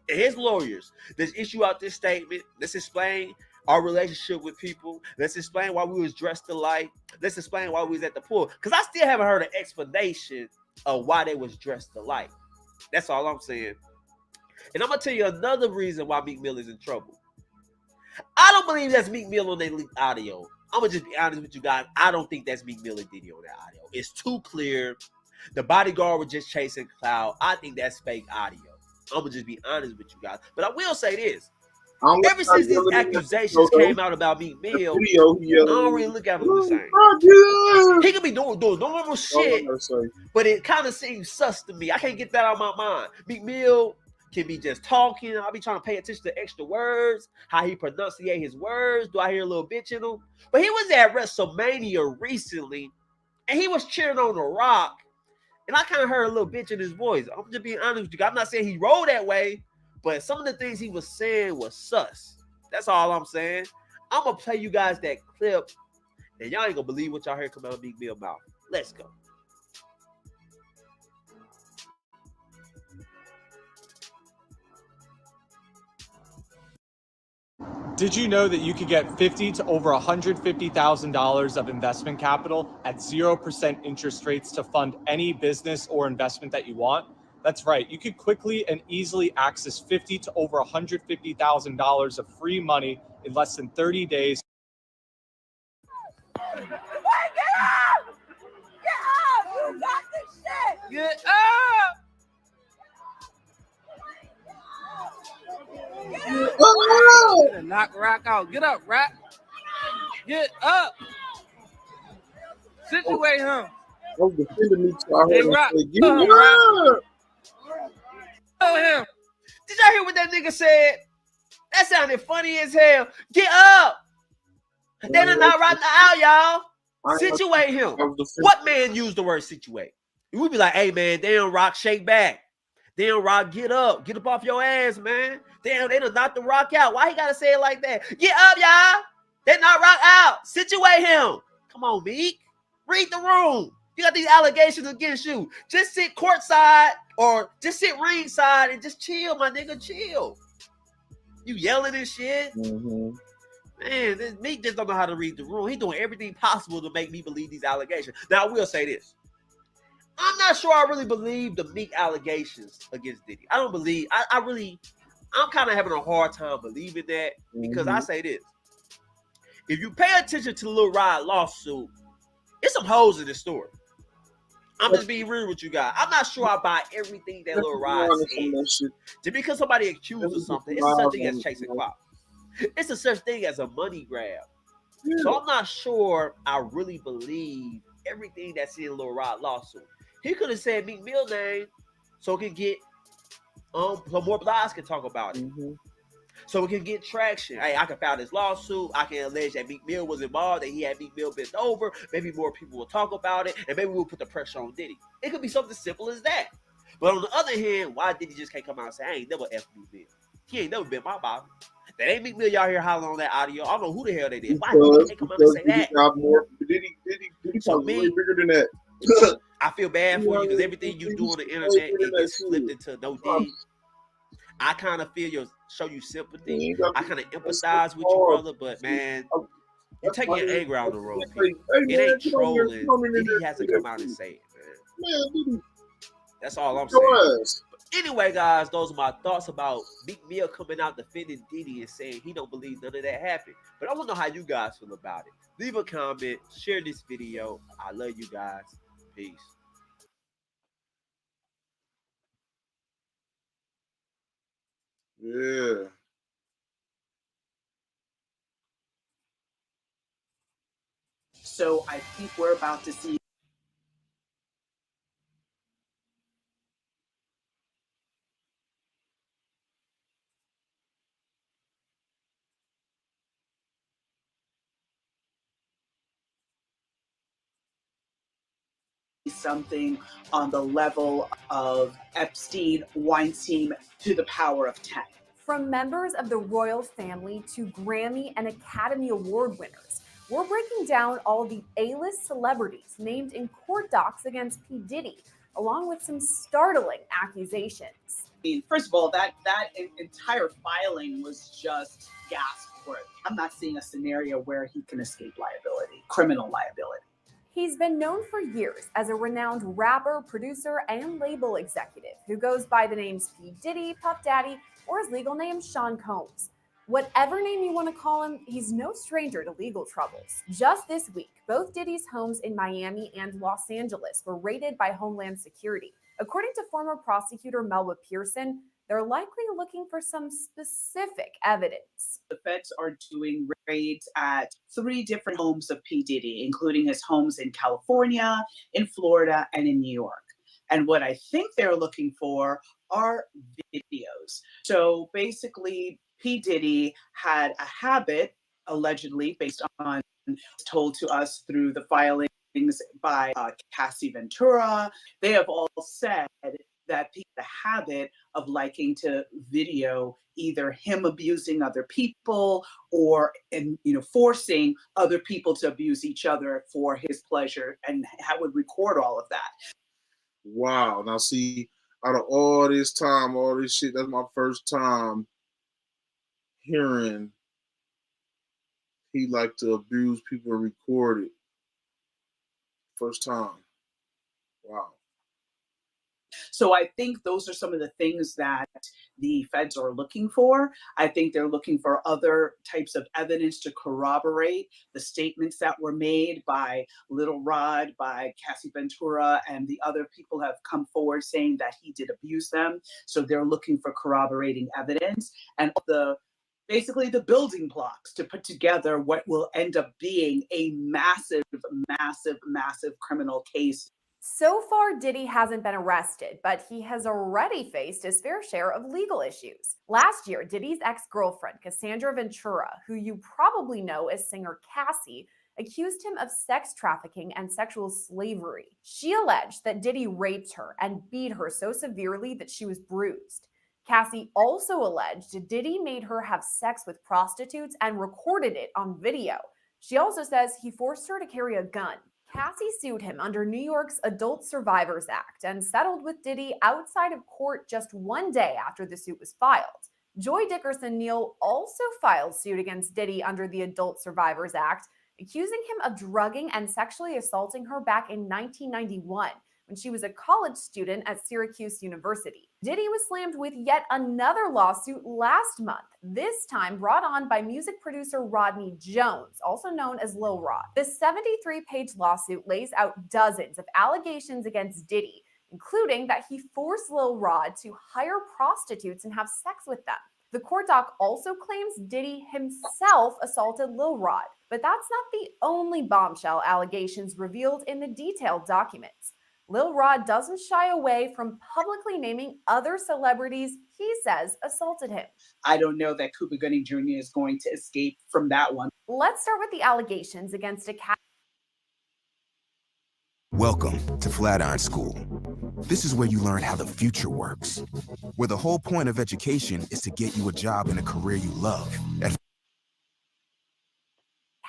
And his lawyers, let's issue out this statement. Let's explain our relationship with people. Let's explain why we was dressed alike. Let's explain why we was at the pool. Because I still haven't heard an explanation of why they was dressed alike. That's all I'm saying. And I'm going to tell you another reason why Meek Mill is in trouble. I don't believe that's Meek Mill on that leaked audio. I'm going to just be honest with you guys. I don't think that's Meek Mill and Diddy on that audio. It's too clear. The bodyguard was just chasing cloud. I think that's fake audio. I'm going to just be honest with you guys. But I will say this. Ever since these accusations came out about Meek Mill, I don't really look at him the same. He could be doing normal shit, but it kind of seems sus to me. I can't get that out of my mind. Meek Mill can be just talking. I'll be trying to pay attention to extra words, how he pronunciate his words. Do I hear a little bitch in him? But he was at WrestleMania recently, and he was cheering on The Rock, and I kind of heard a little bitch in his voice. I'm just being honest with you. I'm not saying he rolled that way, but some of the things he was saying was sus. That's all I'm saying. I'm going to play you guys that clip, and y'all ain't going to believe what y'all heard come out of Meek Mill's mouth. Let's go. Did you know that you could get $50,000 to over $150,000 of investment capital at 0% interest rates to fund any business or investment that you want? That's right. You could quickly and easily access $50,000 to over $150,000 of free money in less than 30 days. Wait, get up! Get up! You got this shit! Get up! Knock Rock out. Get up, Rock. Get up. Situate him. I was defending me, so I Hey, heard him Rock. say, "Get up!" Tell him. Did y'all hear what that nigga said? That sounded funny as hell. Get up. They done not right out, y'all. Situate him. What man used the word situate? We be like, hey, man, damn, Rock, shake back. Damn, Rock, get up. Get up off your ass, man. Damn, they done knocked the Rock out. Why he got to say it like that? Get up, y'all. They knocked Rock out. Situate him. Come on, Meek. Read the room. You got these allegations against you. Just sit courtside or just sit ringside and just chill, my nigga. Chill. You yelling and shit. Mm-hmm. Man, this Meek just don't know how to read the room. He doing everything possible to make me believe these allegations. Now, I will say this. I'm not sure I really believe the Meek allegations against Diddy. I don't believe, I'm kind of having a hard time believing that because I say this. If you pay attention to the Lil Rod lawsuit, it's some holes in the story. I'm just being real with you guys. I'm not sure I buy everything that Lil Rod says. Just because somebody accused of something, it's such thing as chasing clout. It's a such thing as a money grab. So I'm not sure I really believe everything that's in Lil Rod lawsuit. He could have said Meek Mill name so it can get so more blogs can talk about it. So we can get traction. Hey, I can file this lawsuit. I can allege that Meek Mill was involved, that he had Meek Mill bent over. Maybe more people will talk about it, and maybe we'll put the pressure on Diddy. It could be something simple as that. But on the other hand, why Diddy just can't come out and say, I ain't never F Meek Mill? He ain't never been my bottom. That ain't Meek Mill y'all hear hollering on that audio. I don't know who the hell they did. Why Diddy can't come out and say that? Diddy sounds way bigger than that. I feel bad for you because everything you do on the internet, it gets flipped into no Diddy. I kind of feel show you sympathy. I kind of empathize with you, brother, but man, you're taking your anger out on the road. It ain't trolling. Diddy has to come out and say it, man. That's all I'm saying. But anyway, guys, those are my thoughts about Meek Mill coming out defending Diddy and saying he don't believe none of that happened. But I want to know how you guys feel about it. Leave a comment, share this video. I love you guys. Peace. Yeah. So I think we're about to see something on the level of Epstein, Weinstein to the power of 10. From members of the royal family to Grammy and Academy Award winners, we're breaking down all the A-list celebrities named in court docs against P. Diddy, along with some startling accusations. First of all, that entire filing was just gasp worthy. I'm not seeing a scenario where he can escape liability, criminal liability. He's been known for years as a renowned rapper, producer, and label executive who goes by the names P. Diddy, Puff Daddy, or his legal name, Sean Combs. Whatever name you want to call him, he's no stranger to legal troubles. Just this week, both Diddy's homes in Miami and Los Angeles were raided by Homeland Security. According to former prosecutor Melba Pearson, they're likely looking for some specific evidence. The feds are doing raids at 3 different homes of P. Diddy, including his homes in California, in Florida, and in New York. And what I think they're looking for are videos. So basically, P. Diddy had a habit, allegedly, based on told to us through the filings by Cassie Ventura. They have all said that he had a habit of liking to video either him abusing other people or forcing other people to abuse each other for his pleasure, and would record all of that. Wow. Now see, out of all this time, all this shit, that's my first time hearing he liked to abuse people and record it. First time. Wow. So I think those are some of the things that the feds are looking for. I think they're looking for other types of evidence to corroborate the statements that were made by Little Rod, by Cassie Ventura, and the other people have come forward saying that he did abuse them. So they're looking for corroborating evidence and basically the building blocks to put together what will end up being a massive, massive, massive criminal case. So far, Diddy hasn't been arrested, but he has already faced his fair share of legal issues. Last year, Diddy's ex-girlfriend, Cassandra Ventura, who you probably know as singer Cassie, accused him of sex trafficking and sexual slavery. She alleged that Diddy raped her and beat her so severely that she was bruised. Cassie also alleged Diddy made her have sex with prostitutes and recorded it on video. She also says he forced her to carry a gun. Cassie sued him under New York's Adult Survivors Act and settled with Diddy outside of court just one day after the suit was filed. Joy Dickerson Neal also filed suit against Diddy under the Adult Survivors Act, accusing him of drugging and sexually assaulting her back in 1991 when she was a college student at Syracuse University. Diddy was slammed with yet another lawsuit last month, this time brought on by music producer Rodney Jones, also known as Lil Rod. The 73-page lawsuit lays out dozens of allegations against Diddy, including that he forced Lil Rod to hire prostitutes and have sex with them. The court doc also claims Diddy himself assaulted Lil Rod, but that's not the only bombshell allegations revealed in the detailed documents. Lil Rod doesn't shy away from publicly naming other celebrities he says assaulted him. I don't know that Cuba Gooding Jr. is going to escape from that one. Let's start with the allegations against a cat. Welcome to Flatiron School. This is where you learn how the future works, where the whole point of education is to get you a job in a career you love.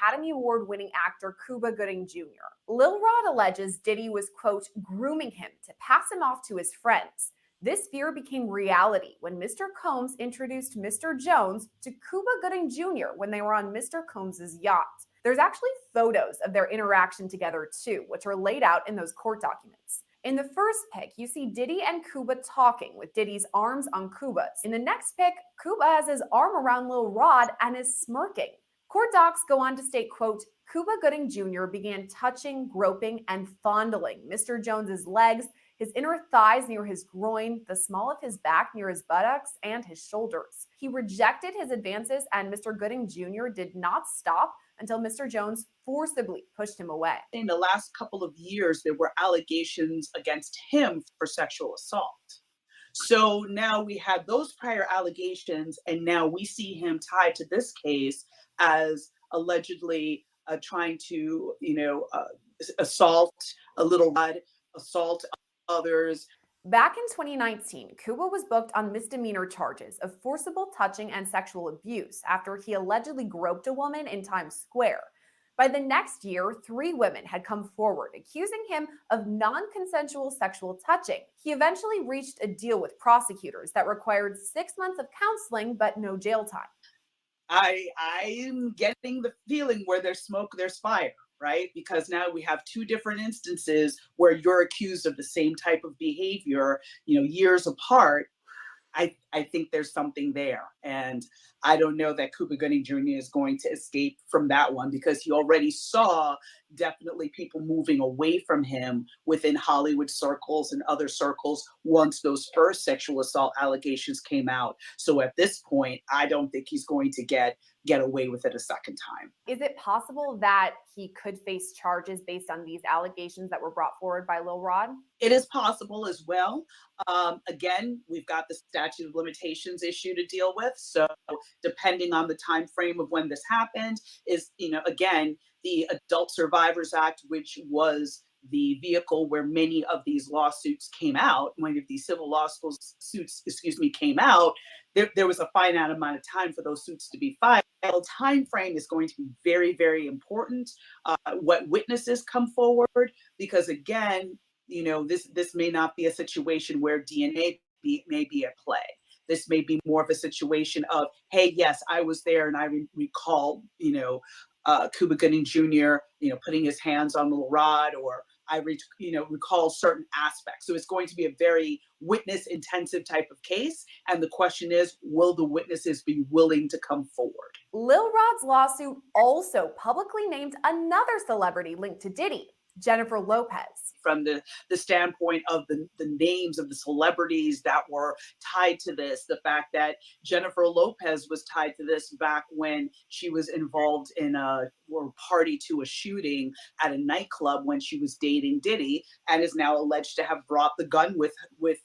Academy Award-winning actor Cuba Gooding Jr. Lil Rod alleges Diddy was, quote, grooming him to pass him off to his friends. This fear became reality when Mr. Combs introduced Mr. Jones to Cuba Gooding Jr. when they were on Mr. Combs' yacht. There's actually photos of their interaction together too, which are laid out in those court documents. In the first pic, you see Diddy and Cuba talking with Diddy's arms on Cuba's. In the next pic, Cuba has his arm around Lil Rod and is smirking. Court docs go on to state, quote, Cuba Gooding Jr. began touching, groping, and fondling Mr. Jones's legs, his inner thighs near his groin, the small of his back near his buttocks, and his shoulders. He rejected his advances, and Mr. Gooding Jr. did not stop until Mr. Jones forcibly pushed him away. In the last couple of years, there were allegations against him for sexual assault. So now we have those prior allegations, and now we see him tied to this case as allegedly trying to, assault a Little Rod, assault others. Back in 2019, Cuba was booked on misdemeanor charges of forcible touching and sexual abuse after he allegedly groped a woman in Times Square. By the next year, 3 women had come forward accusing him of non-consensual sexual touching. He eventually reached a deal with prosecutors that required 6 months of counseling but no jail time. I'm getting the feeling where there's smoke, there's fire, right? Because now we have 2 different instances where you're accused of the same type of behavior, years apart. I think there's something there. And I don't know that Cuba Gooding Jr. is going to escape from that one because he already saw definitely people moving away from him within Hollywood circles and other circles once those first sexual assault allegations came out. So at this point, I don't think he's going to get away with it a second time. Is it possible that he could face charges based on these allegations that were brought forward by Lil Rod? It is possible as well. Again, we've got the statute of limitations issue to deal with. So depending on the time frame of when this happened is, again, the Adult Survivors Act, which was the vehicle where many of these lawsuits came out, many of these civil lawsuits, came out, there was a finite amount of time for those suits to be filed. The time frame is going to be very, very important. What witnesses come forward, because again, this may not be a situation where DNA may be at play. This may be more of a situation of, hey, yes, I was there and I recall, Cuba Gooding Jr., putting his hands on Lil Rod, or I recall certain aspects. So it's going to be a very witness intensive type of case. And the question is, will the witnesses be willing to come forward? Lil Rod's lawsuit also publicly named another celebrity linked to Diddy, Jennifer Lopez. From the standpoint of the names of the celebrities that were tied to this, the fact that Jennifer Lopez was tied to this back when she was involved in or party to a shooting at a nightclub when she was dating Diddy, and is now alleged to have brought the gun with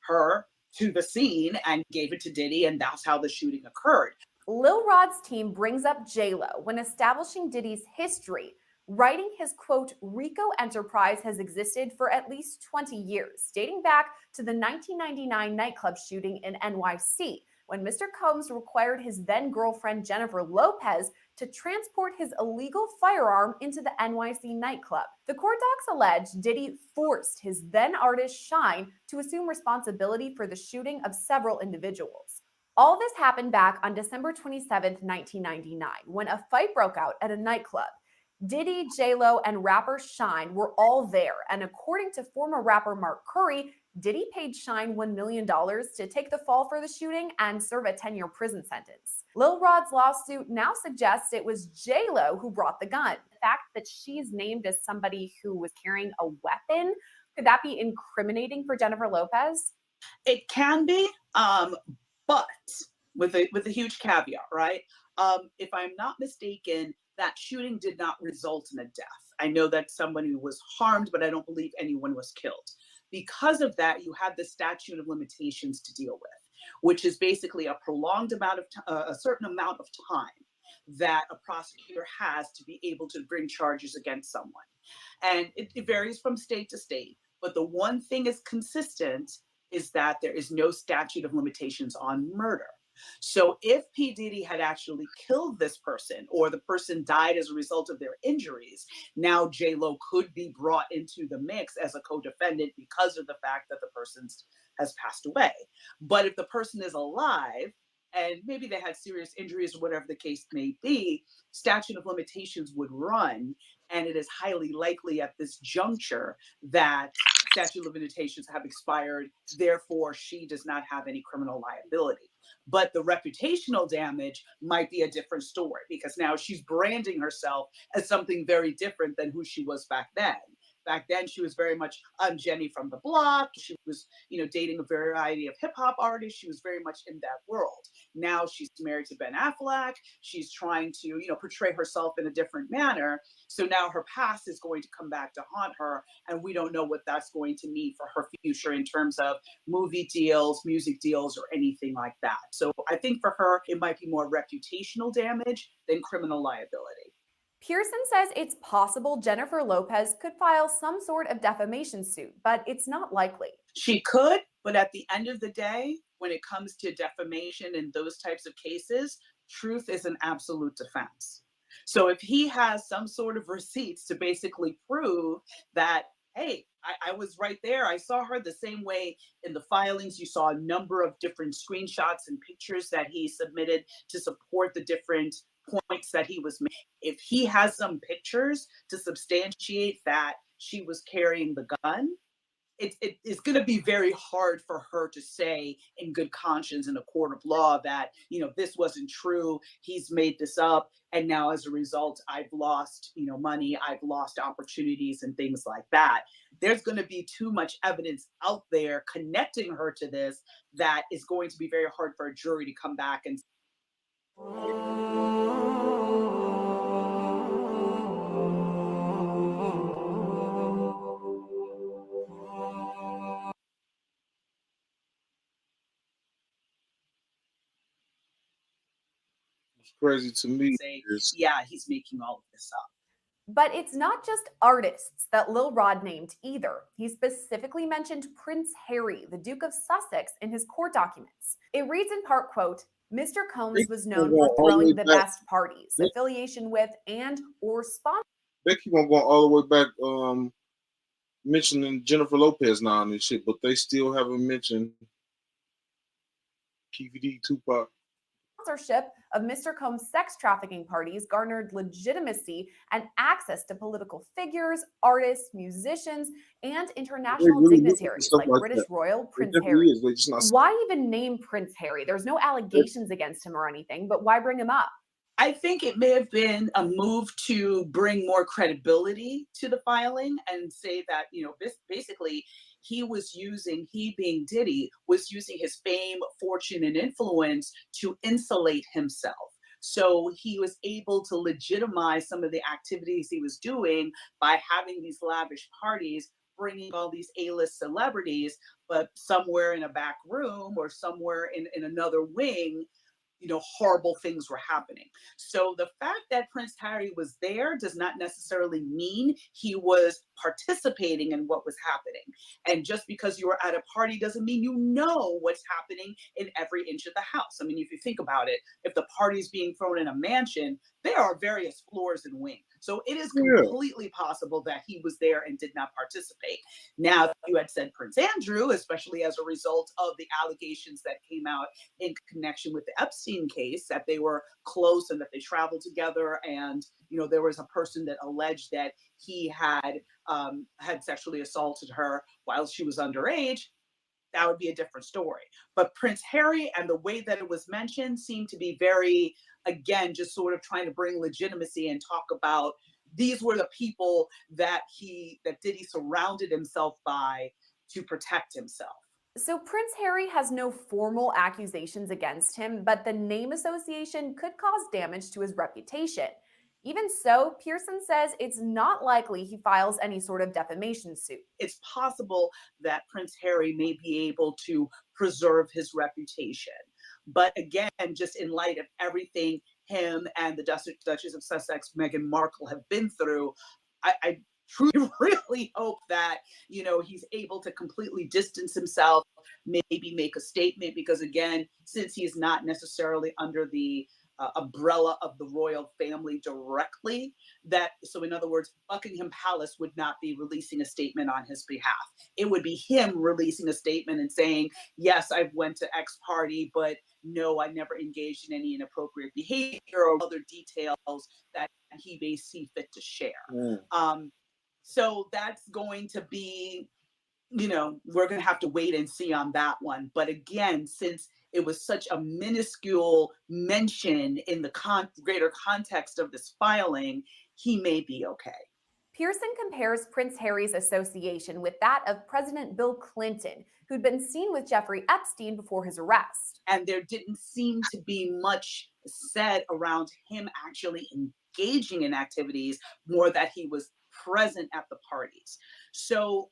her to the scene and gave it to Diddy, and that's how the shooting occurred. Lil Rod's team brings up JLo when establishing Diddy's history, writing his, quote, RICO enterprise has existed for at least 20 years, dating back to the 1999 nightclub shooting in NYC, when Mr. Combs required his then-girlfriend Jennifer Lopez to transport his illegal firearm into the NYC nightclub. The court docs allege Diddy forced his then-artist Shine to assume responsibility for the shooting of several individuals. All this happened back on December 27, 1999, when a fight broke out at a nightclub. Diddy, JLo, and rapper Shine were all there, and according to former rapper Mark Curry, Diddy paid Shine $1 million to take the fall for the shooting and serve a 10-year prison sentence. Lil Rod's lawsuit now suggests it was JLo who brought the gun. The fact that she's named as somebody who was carrying a weapon, could that be incriminating for Jennifer Lopez? It can be, but with a huge caveat, right? If I'm not mistaken, that shooting did not result in a death. I know that somebody was harmed, but I don't believe anyone was killed. Because of that, you have the statute of limitations to deal with, which is basically a prolonged amount of a certain amount of time that a prosecutor has to be able to bring charges against someone. And it varies from state to state. But the one thing is consistent is that there is no statute of limitations on murder. So if P. Diddy had actually killed this person, or the person died as a result of their injuries, now JLo could be brought into the mix as a co-defendant because of the fact that the person has passed away. But if the person is alive, and maybe they had serious injuries or whatever the case may be, statute of limitations would run, and it is highly likely at this juncture that statute of limitations have expired, therefore she does not have any criminal liability. But the reputational damage might be a different story, because now she's branding herself as something very different than who she was back then. Back then, she was very much, I'm Jenny from the block. She was, dating a variety of hip hop artists. She was very much in that world. Now she's married to Ben Affleck. She's trying to, portray herself in a different manner. So now her past is going to come back to haunt her. And we don't know what that's going to mean for her future in terms of movie deals, music deals, or anything like that. So I think for her, it might be more reputational damage than criminal liability. Pearson says it's possible Jennifer Lopez could file some sort of defamation suit, but it's not likely. She could, but at the end of the day, when it comes to defamation and those types of cases, truth is an absolute defense. So if he has some sort of receipts to basically prove that, hey, I was right there, I saw her the same way in the filings, you saw a number of different screenshots and pictures that he submitted to support the different points that he was making. If he has some pictures to substantiate that she was carrying the gun, it's going to be very hard for her to say in good conscience in a court of law that, this wasn't true, he's made this up, and now as a result, I've lost, money, I've lost opportunities and things like that. There's going to be too much evidence out there connecting her to this that is going to be very hard for a jury to come back and crazy to me say, yeah, he's making all of this up. But it's not just artists that Lil Rod named either. He specifically mentioned Prince Harry, the Duke of Sussex, in his court documents. It reads in part, quote, Mr. Combs was known for throwing the best parties, affiliation with, and or sponsor. They keep on going all the way back, mentioning Jennifer Lopez now and shit, but they still haven't mentioned KVD, Tupac. Sponsorship of Mr. Combs' sex trafficking parties garnered legitimacy and access to political figures, artists, musicians, and international really dignitaries like British Royal Prince Harry. Why even name Prince Harry? There's no allegations against him or anything, but why bring him up? I think it may have been a move to bring more credibility to the filing and say that, basically he being Diddy, was using his fame, fortune, and influence to insulate himself. So he was able to legitimize some of the activities he was doing by having these lavish parties, bringing all these A-list celebrities, but somewhere in a back room or somewhere in another wing, horrible things were happening. So the fact that Prince Harry was there does not necessarily mean he was participating in what was happening. And just because you were at a party doesn't mean you know what's happening in every inch of the house. I mean, if you think about it, if the party's being thrown in a mansion, there are various floors and wings. So it is completely possible that he was there and did not participate. Now, you had said Prince Andrew, especially as a result of the allegations that came out in connection with the Epstein case, that they were close and that they traveled together. And, there was a person that alleged that he had sexually assaulted her while she was underage. That would be a different story. But Prince Harry and the way that it was mentioned seemed to be very, again, just sort of trying to bring legitimacy and talk about these were the people that Diddy surrounded himself by to protect himself. So Prince Harry has no formal accusations against him, but the name association could cause damage to his reputation. Even so, Pearson says it's not likely he files any sort of defamation suit. It's possible that Prince Harry may be able to preserve his reputation. But again, just in light of everything him and the Duchess of Sussex, Meghan Markle, have been through, I truly really hope that, he's able to completely distance himself, maybe make a statement, because again, since he's not necessarily under the umbrella of the royal family directly, so in other words, Buckingham Palace would not be releasing a statement on his behalf. It would be him releasing a statement and saying, yes, I went to X party, but no, I never engaged in any inappropriate behavior or other details that he may see fit to share. So that's going to be, we're going to have to wait and see on that one. But again, since it was such a minuscule mention in the greater context of this filing, he may be okay. Pearson compares Prince Harry's association with that of President Bill Clinton, who'd been seen with Jeffrey Epstein before his arrest. And there didn't seem to be much said around him actually engaging in activities, more that he was present at the parties. So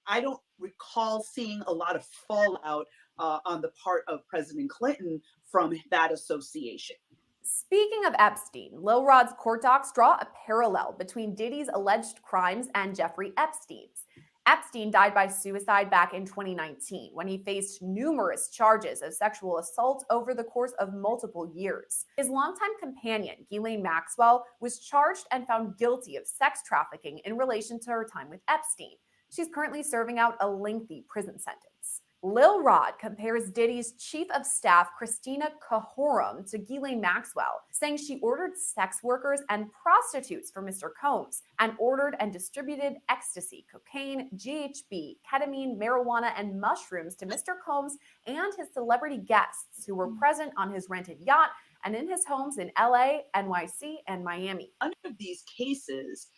I don't recall seeing a lot of fallout on the part of President Clinton from that association. Speaking of Epstein, Lil Rod's court docs draw a parallel between Diddy's alleged crimes and Jeffrey Epstein's. Epstein died by suicide back in 2019 when he faced numerous charges of sexual assault over the course of multiple years. His longtime companion, Ghislaine Maxwell, was charged and found guilty of sex trafficking in relation to her time with Epstein. She's currently serving out a lengthy prison sentence. Lil Rod compares Diddy's chief of staff, Christina Cahorum, to Ghislaine Maxwell, saying she ordered sex workers and prostitutes for Mr. Combs and ordered and distributed ecstasy, cocaine, GHB, ketamine, marijuana, and mushrooms to Mr. Combs and his celebrity guests who were present on his rented yacht and in his homes in LA, NYC, and Miami. Under these cases,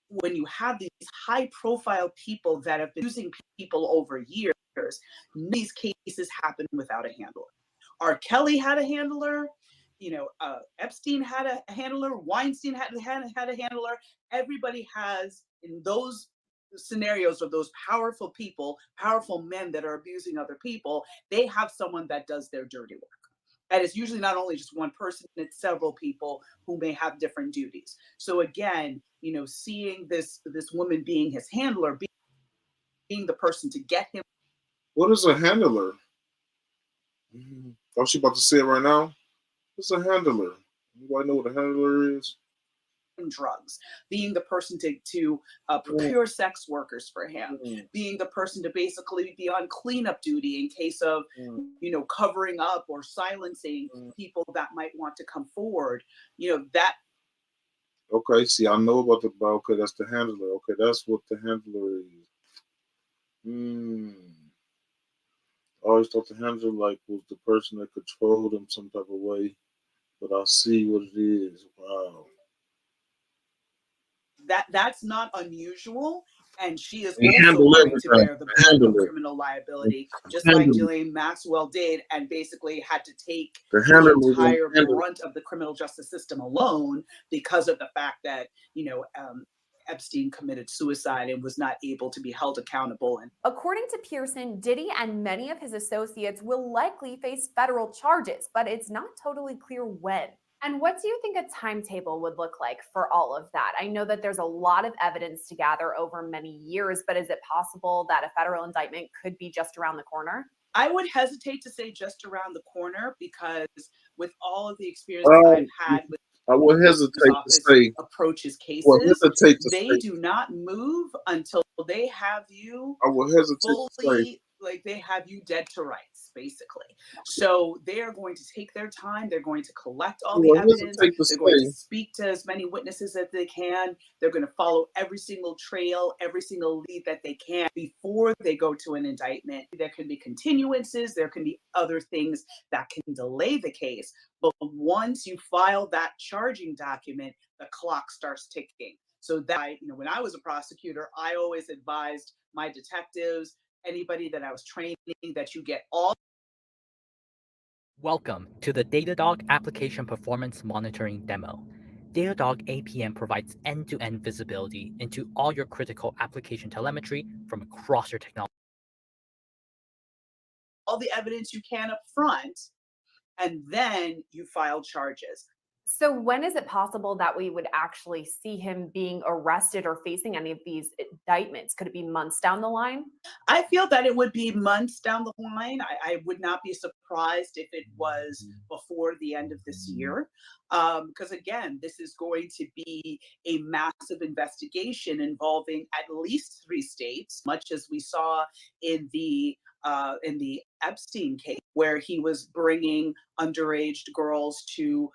when you have these high-profile people that have been using people over years, these cases happen without a handler. R. Kelly had a handler, Epstein had a handler, Weinstein had a handler. Everybody has, in those scenarios of those powerful people, powerful men that are abusing other people, they have someone that does their dirty work. And it's usually not only just one person, it's several people who may have different duties. So again, seeing this woman being his handler, being the person to get him. What is a handler? Oh, she about to say it right now? What's a handler? Anybody know what a handler is? drugs, being the person to procure sex workers for him, being the person to basically be on cleanup duty in case of, covering up or silencing people that might want to come forward. That. Okay, see, I know about okay, that's the handler. Okay, that's what the handler is. I always thought the handler was the person that controlled him some type of way, but I see what it is. Wow. That's not unusual, and she is They also handle going to everything. bear the brunt of criminal liability, just like Ghislaine Maxwell did, and basically had to take the entire brunt of the criminal justice system alone because of the fact that Epstein committed suicide and was not able to be held accountable. And according to Pearson, Diddy and many of his associates will likely face federal charges, but it's not totally clear when. And what do you think a timetable would look like for all of that? I know that there's a lot of evidence to gather over many years, but is it possible that a federal indictment could be just around the corner? I would hesitate to say just around the corner, because with all of the experience I've had with I would hesitate to say approaches cases, they do not move until they have you I would hesitate to say they have you dead to rights, basically. So they are going to take their time. They're going to collect all the evidence. They're going to speak to as many witnesses as they can. They're going to follow every single trail, every single lead that they can before they go to an indictment. There can be continuances. There can be other things that can delay the case. But once you file that charging document, the clock starts ticking. So that, when I was a prosecutor, I always advised my detectives, anybody that I was training, that you get all. Welcome to the Datadog Application Performance Monitoring Demo. Datadog APM provides end-to-end visibility into all your critical application telemetry from across your technology. All the evidence you can up front, and then you file charges. So when is it possible that we would actually see him being arrested or facing any of these indictments? Could it be months down the line? I feel that it would be months down the line. I would not be surprised if it was before the end of this year. Because again, this is going to be a massive investigation involving at least 3 states, much as we saw in the Epstein case, where he was bringing underage girls to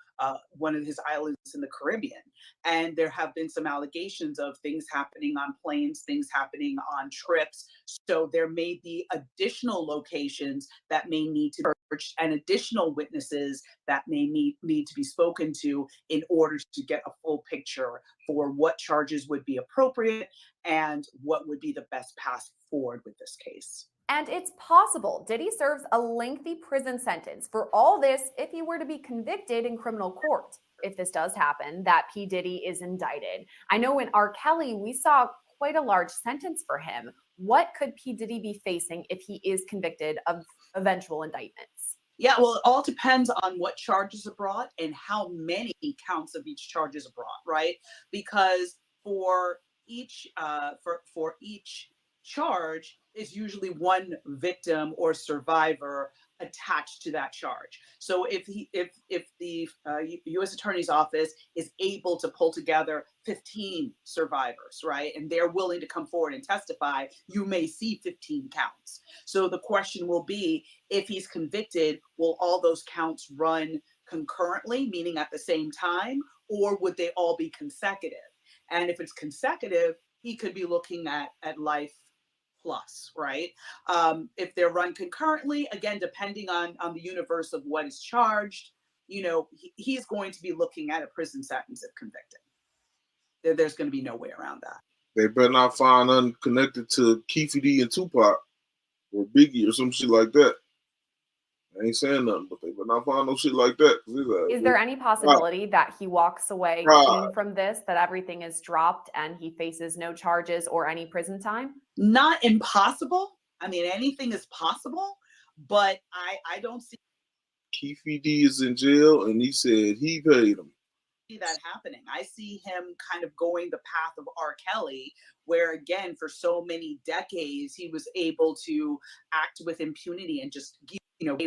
one of his islands in the Caribbean. And there have been some allegations of things happening on planes, things happening on trips. So there may be additional locations that may need to be searched and additional witnesses that may need to be spoken to in order to get a full picture for what charges would be appropriate and what would be the best path forward with this case. And it's possible Diddy serves a lengthy prison sentence for all this if he were to be convicted in criminal court. If this does happen, that P. Diddy is indicted. I know in R. Kelly, we saw quite a large sentence for him. What could P. Diddy be facing if he is convicted of eventual indictments? Yeah, well, it all depends on what charges are brought and how many counts of each charge is brought, right? Because for each charge is usually one victim or survivor attached to that charge. So if the U.S. Attorney's Office is able to pull together 15 survivors, right, and they're willing to come forward and testify, you may see 15 counts. So the question will be, if he's convicted, will all those counts run concurrently, meaning at the same time, or would they all be consecutive? And if it's consecutive, he could be looking at life plus, right? If they're run concurrently, again, depending on the universe of what is charged, he's going to be looking at a prison sentence if convicted. There's going to be no way around that. They better not find unconnected to Keefe D and Tupac or Biggie or some shit like that. I ain't saying nothing, but they better not find no shit like that. Is there any possibility that he walks away clean from this, that everything is dropped and he faces no charges or any prison time? Not impossible. I mean, anything is possible, but I don't see Keefe D is in jail, and he said he paid him. See that happening. I see him kind of going the path of R. Kelly, where again, for so many decades, he was able to act with impunity and just,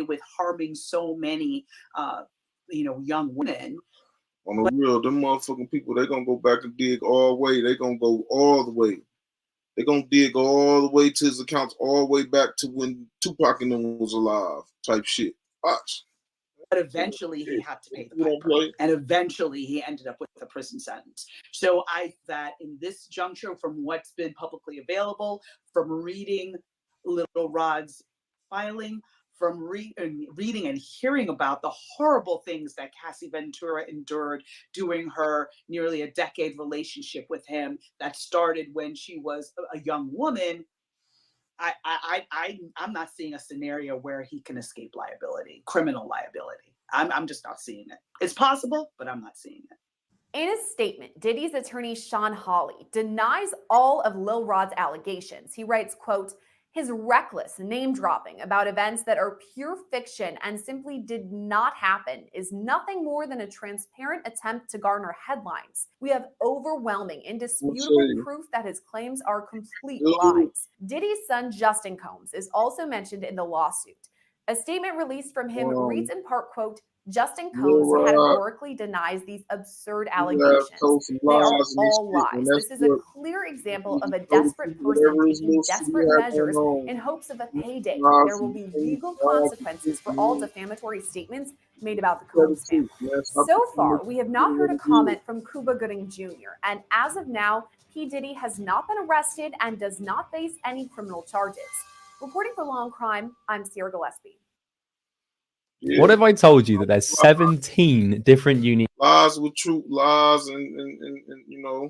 with harming so many, young women. On the real, them motherfucking people, they gonna go back and dig all the way. They gonna go all the way. They gonna dig all the way to his accounts, all the way back to when Tupac and them was alive, type shit. Watch. But eventually he had to pay the piper, and eventually he ended up with a prison sentence. So that in this juncture, from what's been publicly available, from reading Little Rod's filing, from reading and hearing about the horrible things that Cassie Ventura endured during her nearly a decade relationship with him that started when she was a young woman, I'm not seeing a scenario where he can escape liability, criminal liability. I'm just not seeing it. It's possible, but I'm not seeing it. In a statement, Diddy's attorney Sean Hawley denies all of Lil Rod's allegations. He writes, quote, his reckless name dropping about events that are pure fiction and simply did not happen is nothing more than a transparent attempt to garner headlines. We have overwhelming, indisputable proof that his claims are complete lies. Diddy's son, Justin Combs, is also mentioned in the lawsuit. A statement released from him reads in part, quote, Justin Combs categorically denies these absurd allegations. They are all lies. This is a clear example of a desperate person taking desperate measures in hopes of a payday. There will be legal consequences for all defamatory statements made about the Combs family. So far, we have not heard a comment from Cuba Gooding Jr., and as of now, P. Diddy has not been arrested and does not face any criminal charges. Reporting for Law&Crime, I'm Sierra Gillespie. Yeah. What if I told you that there's 17 different unique lies with truth, lies, and you know,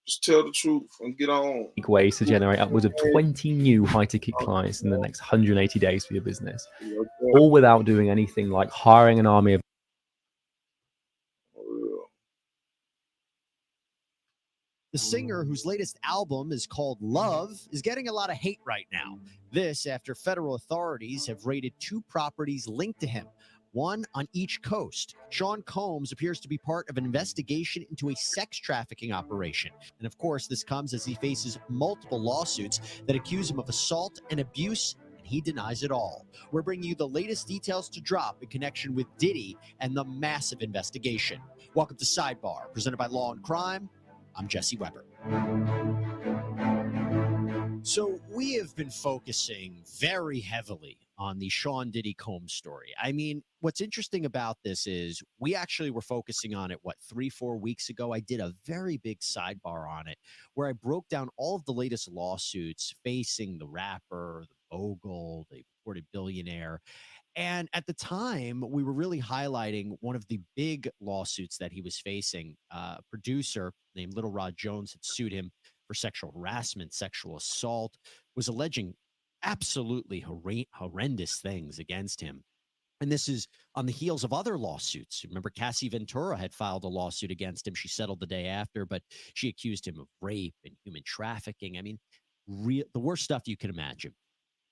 just tell the truth and get on ways to generate upwards of 20 new high-ticket clients in the next 180 days for your business, all without doing anything like hiring an army of The singer, whose latest album is called Love, is getting a lot of hate right now. This after federal authorities have raided 2 properties linked to him, one on each coast. Sean Combs appears to be part of an investigation into a sex trafficking operation. And of course, this comes as he faces multiple lawsuits that accuse him of assault and abuse, and he denies it all. We're bringing you the latest details to drop in connection with Diddy and the massive investigation. Welcome to Sidebar, presented by Law&Crime. I'm Jesse Weber. So we have been focusing very heavily on the Sean Diddy Combs story. I mean, what's interesting about this is we actually were focusing on it, 3-4 weeks ago. I did a very big sidebar on it where I broke down all of the latest lawsuits facing the rapper, the mogul, the reported billionaire. And at the time, we were really highlighting one of the big lawsuits that he was facing. A producer named Little Rod Jones had sued him for sexual harassment, sexual assault, was alleging absolutely horrendous things against him. And this is on the heels of other lawsuits. Remember, Cassie Ventura had filed a lawsuit against him. She settled the day after, but she accused him of rape and human trafficking. I mean, the worst stuff you can imagine.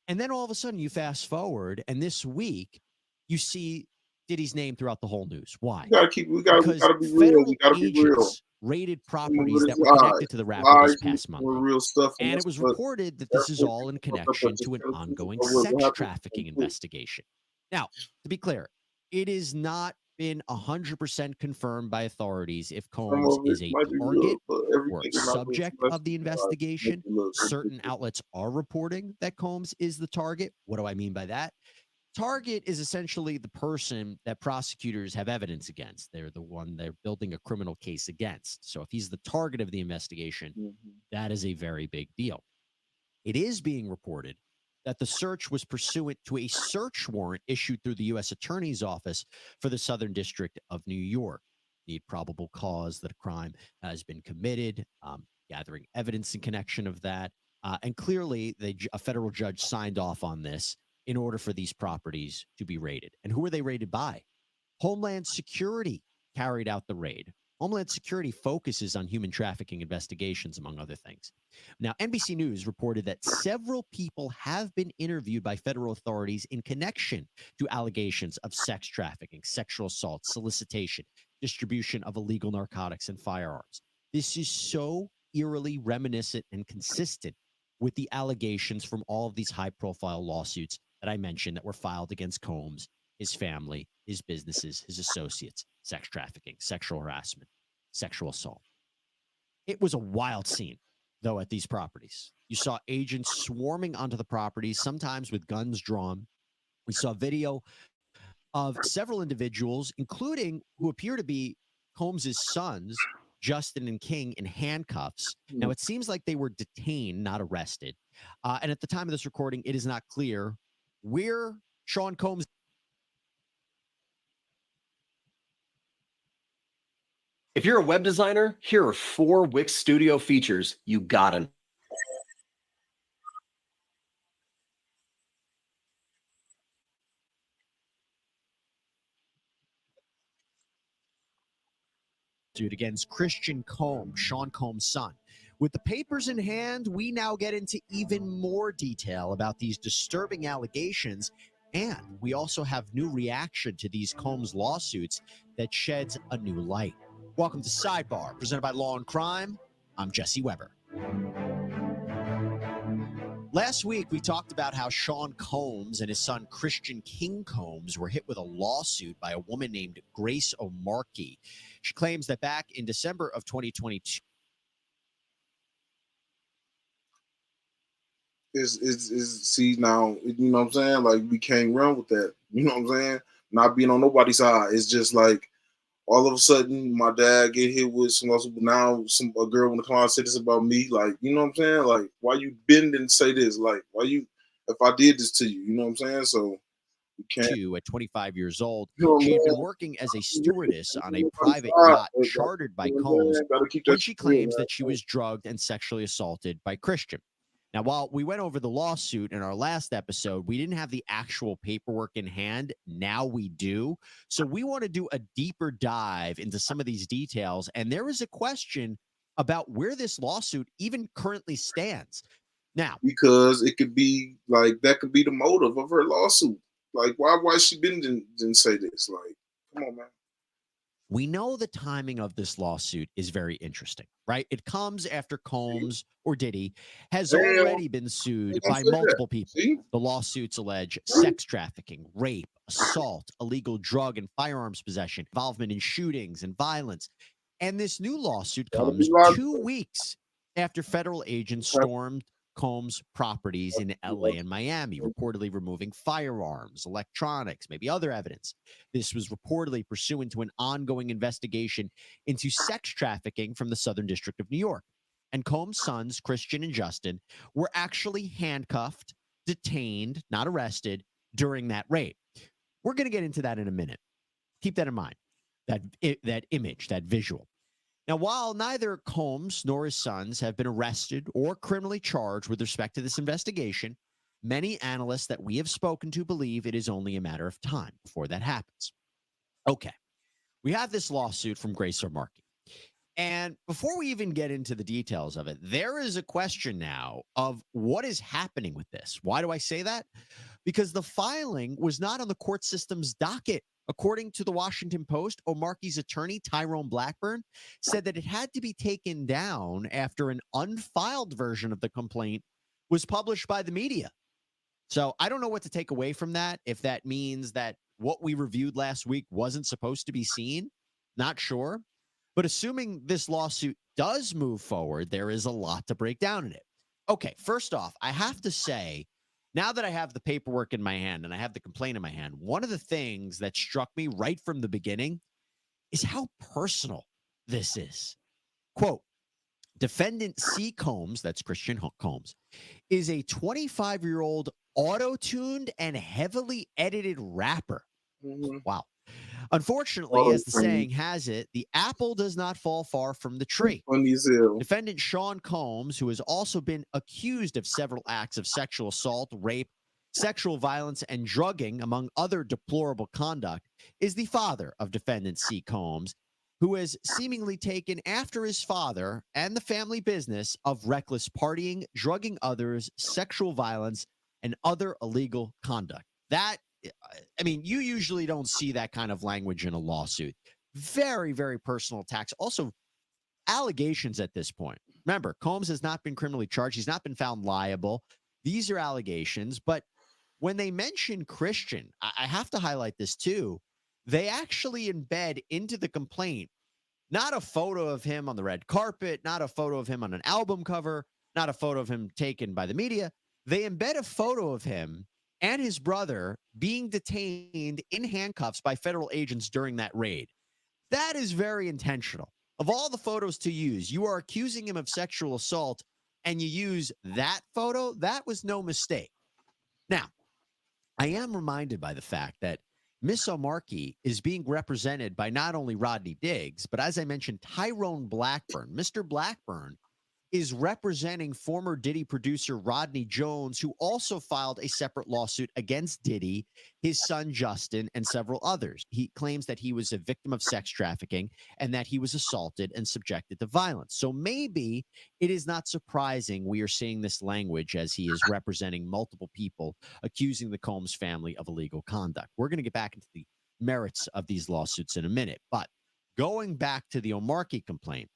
And then all of a sudden you fast forward, and this week you see Diddy's name throughout the whole news. Why? We gotta be real. We gotta be real. Raided properties that were connected to the rapper this past month. Real stuff, and it was reported that this is all in connection to an ongoing sex trafficking investigation. Now, to be clear, it has not been 100% confirmed by authorities if Combs is a target or a subject of the investigation. Certain outlets are reporting that Combs is the target. What do I mean by that? Target is essentially the person that prosecutors have evidence against. They're the one they're building a criminal case against. So if he's the target of the investigation, that is a very big deal. It is being reported that the search was pursuant to a search warrant issued through the U.S. Attorney's Office for the Southern District of New York. Need probable cause that a crime has been committed, gathering evidence in connection of that. And clearly, a federal judge signed off on this in order for these properties to be raided. And who were they raided by? Homeland Security carried out the raid. Homeland Security focuses on human trafficking investigations, among other things. Now, NBC News reported that several people have been interviewed by federal authorities in connection to allegations of sex trafficking, sexual assault, solicitation, distribution of illegal narcotics and firearms. This is so eerily reminiscent and consistent with the allegations from all of these high-profile lawsuits that I mentioned that were filed against Combs his family, his businesses, his associates, sex trafficking, sexual harassment, sexual assault. It was a wild scene, though, at these properties. You saw agents swarming onto the properties, sometimes with guns drawn. We saw video of several individuals, including who appear to be Combs's sons, Justin and King, in handcuffs. Now, it seems like they were detained, not arrested. And at the time of this recording, it is not clear where Sean Combs. If you're a web designer, here are 4 Wix Studio features you gotta. Against Christian Combs, Sean Combs' son. With the papers in hand, we now get into even more detail about these disturbing allegations, and we also have new reaction to these Combs lawsuits that sheds a new light. Welcome to Sidebar, presented by Law and Crime. I'm Jesse Weber. Last week, we talked about how Sean Combs and his son Christian King Combs were hit with a lawsuit by a woman named Grace Omari. She claims that back in December of 2022, see now, you know what I'm saying? Like, we can't run with that. You know what I'm saying? Not being on nobody's side. It's just like all of a sudden my dad get hit with some lawsuit, but now a girl in the client said this about me. Like, you know what I'm saying? Like, why you bend and say this? Like, why you, if I did this to you, you know what I'm saying? So you can't. At 25 years old, Oh, she had been man. working as a stewardess on a private yacht chartered by Combs when she claims that she was drugged and sexually assaulted by Christian. Now, while we went over the lawsuit in our last episode, we didn't have the actual paperwork in hand. Now we do. So we want to do a deeper dive into some of these details. And there is a question about where this lawsuit even currently stands. Now, because it could be like, that could be the motive of her lawsuit. Like, why she didn't say this? Like, come on, man. We know the timing of this lawsuit is very interesting, right? It comes after Combs or Diddy has already been sued by multiple people. The lawsuits allege sex trafficking, rape, assault, illegal drug and firearms possession, involvement in shootings and violence. And this new lawsuit comes 2 weeks after federal agents stormed Combs' properties in LA and Miami, reportedly removing firearms, electronics, maybe other evidence. This was reportedly pursuant to an ongoing investigation into sex trafficking from the Southern District of New York. And Combs' sons, Christian and Justin, were actually handcuffed, detained, not arrested during that raid. We're going to get into that in a minute. Keep that in mind, that image, that visual. Now, while neither Combs nor his sons have been arrested or criminally charged with respect to this investigation, many analysts that we have spoken to believe it is only a matter of time before that happens. Okay, we have this lawsuit from Grace Omari. And before we even get into the details of it, there is a question now of what is happening with this. Why do I say that? Because the filing was not on the court system's docket. According to the Washington Post, Omari's attorney, Tyrone Blackburn, said that it had to be taken down after an unfiled version of the complaint was published by the media. So I don't know what to take away from that. If that means that what we reviewed last week wasn't supposed to be seen, not sure. But assuming this lawsuit does move forward, there is a lot to break down in it. Okay, first off, I have to say, now that I have the paperwork in my hand and I have the complaint in my hand, one of the things that struck me right from the beginning is how personal this is. Quote, defendant C. Combs, that's Christian Combs, is a 25-year-old auto-tuned and heavily edited rapper. Wow. Unfortunately, as the saying has it, the apple does not fall far from the tree. Defendant Sean Combs, who has also been accused of several acts of sexual assault, rape, sexual violence, and drugging, among other deplorable conduct, is the father of defendant C. Combs, who has seemingly taken after his father and the family business of reckless partying, drugging others, sexual violence, and other illegal conduct. That, I mean, you usually don't see that kind of language in a lawsuit. Very, very personal attacks. Also, allegations at this point. Remember, Combs has not been criminally charged. He's not been found liable. These are allegations, but when they mention Christian, I have to highlight this too. They actually embed into the complaint not a photo of him on the red carpet, not a photo of him on an album cover, not a photo of him taken by the media. They embed a photo of him and his brother being detained in handcuffs by federal agents during that raid. That is very intentional. Of all the photos to use, you are accusing him of sexual assault and you use that photo. That was no mistake. Now, I am reminded by the fact that Miss Omari is being represented by not only Rodney Diggs, but as I mentioned, Tyrone Blackburn. Mr. Blackburn is representing former Diddy producer Rodney Jones, who also filed a separate lawsuit against Diddy, his son Justin, and several others. He claims that he was a victim of sex trafficking and that he was assaulted and subjected to violence. So maybe it is not surprising we are seeing this language as he is representing multiple people accusing the Combs family of illegal conduct. We're going to get back into the merits of these lawsuits in a minute, but going back to the Omari complaint,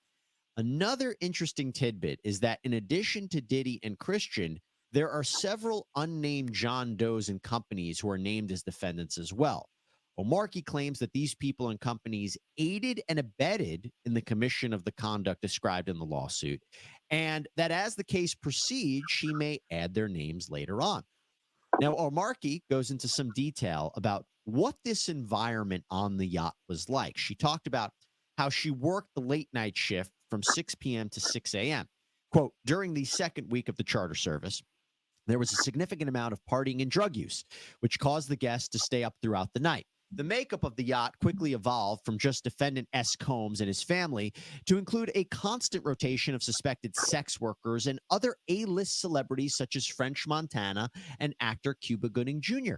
another interesting tidbit is that in addition to Diddy and Christian, there are several unnamed John Does and companies who are named as defendants as well. Omari claims that these people and companies aided and abetted in the commission of the conduct described in the lawsuit, and that as the case proceeds, she may add their names later on. Now, Omari goes into some detail about what this environment on the yacht was like. She talked about how she worked the late night shift from 6 p.m. to 6 a.m. Quote, during the second week of the charter service, there was a significant amount of partying and drug use, which caused the guests to stay up throughout the night. The makeup of the yacht quickly evolved from just defendant S. Combs and his family to include a constant rotation of suspected sex workers and other A-list celebrities such as French Montana and actor Cuba Gooding Jr.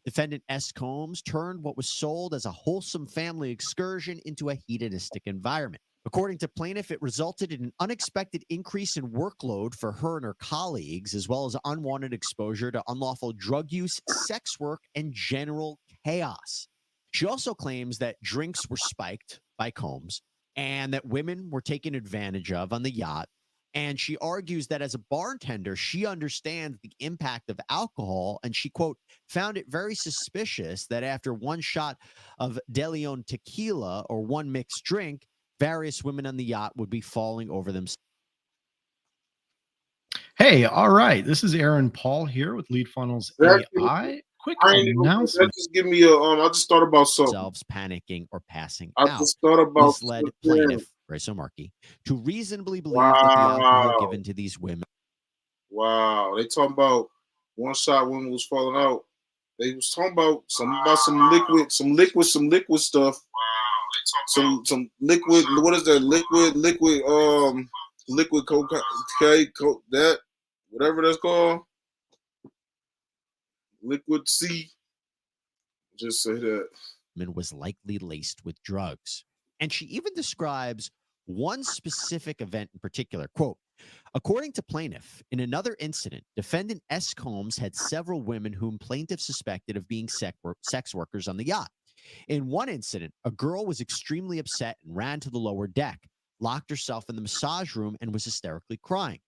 Defendant S. Combs turned what was sold as a wholesome family excursion into a hedonistic environment. According to plaintiff, it resulted in an unexpected increase in workload for her and her colleagues, as well as unwanted exposure to unlawful drug use, sex work, and general chaos. She also claims that drinks were spiked by Combs and that women were taken advantage of on the yacht. And she argues that as a bartender, she understands the impact of alcohol. And she, quote, found it very suspicious that after one shot of De Leon tequila or one mixed drink, various women on the yacht would be falling over themselves. Hey, all right. This is Aaron Paul here with Lead Funnels AI. Quick announcement. Just give me a. I just thought about something. Panicking or passing I out. just thought about This led plaintiff Grace Omari to reasonably believe that the alcohol given to these women. Wow, they talking about one shot women was falling out. They was talking about some liquid stuff. Some liquid. What is that? Liquid cocaine, that whatever that's called. Liquid C. Just say that. Was likely laced with drugs. And she even describes one specific event in particular. Quote, according to plaintiff, in another incident, defendant S. Combs had several women whom plaintiff suspected of being sex workers on the yacht. In one incident, a girl was extremely upset and ran to the lower deck, locked herself in the massage room, and was hysterically crying.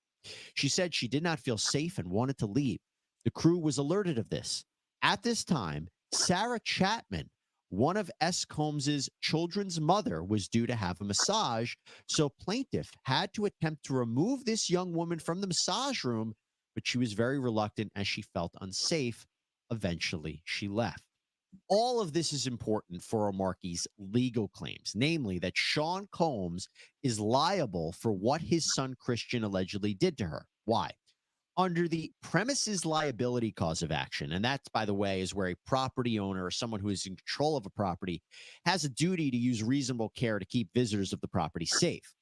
She said she did not feel safe and wanted to leave. The crew was alerted of this. At this time, Sarah Chapman, one of S. Combs's children's mother, was due to have a massage, so plaintiff had to attempt to remove this young woman from the massage room, but she was very reluctant as she felt unsafe. Eventually, she left. All of this is important for Omari's legal claims, namely that Sean Combs is liable for what his son Christian allegedly did to her. Why? Under the premises liability cause of action, and that, by the way, is where a property owner or someone who is in control of a property has a duty to use reasonable care to keep visitors of the property safe.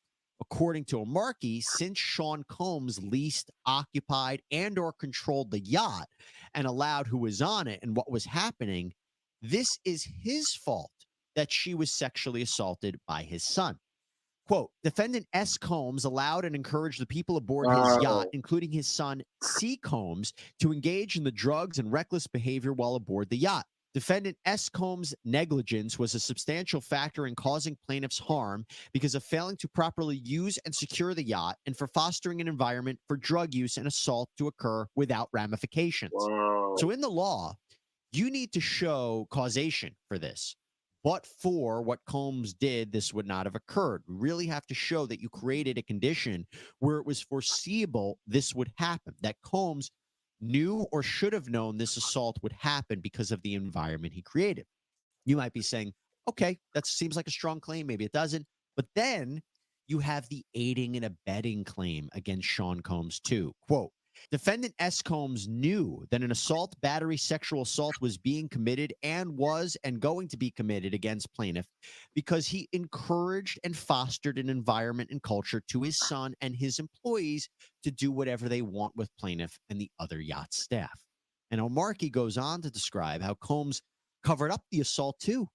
According to Omari, since Sean Combs leased, occupied, and or controlled the yacht and allowed who was on it and what was happening, this is his fault that she was sexually assaulted by his son. Quote, defendant S. Combs allowed and encouraged the people aboard his yacht, including his son C. Combs, to engage in the drugs and reckless behavior while aboard the yacht. Defendant S. Combs' negligence was a substantial factor in causing plaintiffs harm because of failing to properly use and secure the yacht and for fostering an environment for drug use and assault to occur without ramifications. Wow. So in the law, you need to show causation for this. But for what Combs did, this would not have occurred. We really have to show that you created a condition where it was foreseeable this would happen, that Combs knew or should have known this assault would happen because of the environment he created. You might be saying, okay, that seems like a strong claim. Maybe it doesn't. But then you have the aiding and abetting claim against Sean Combs too. Quote, defendant S. Combs knew that an assault, battery, sexual assault was being committed and was and going to be committed against plaintiff because he encouraged and fostered an environment and culture to his son and his employees to do whatever they want with plaintiff and the other yacht staff. And Omari goes on to describe how Combs covered up the assault too,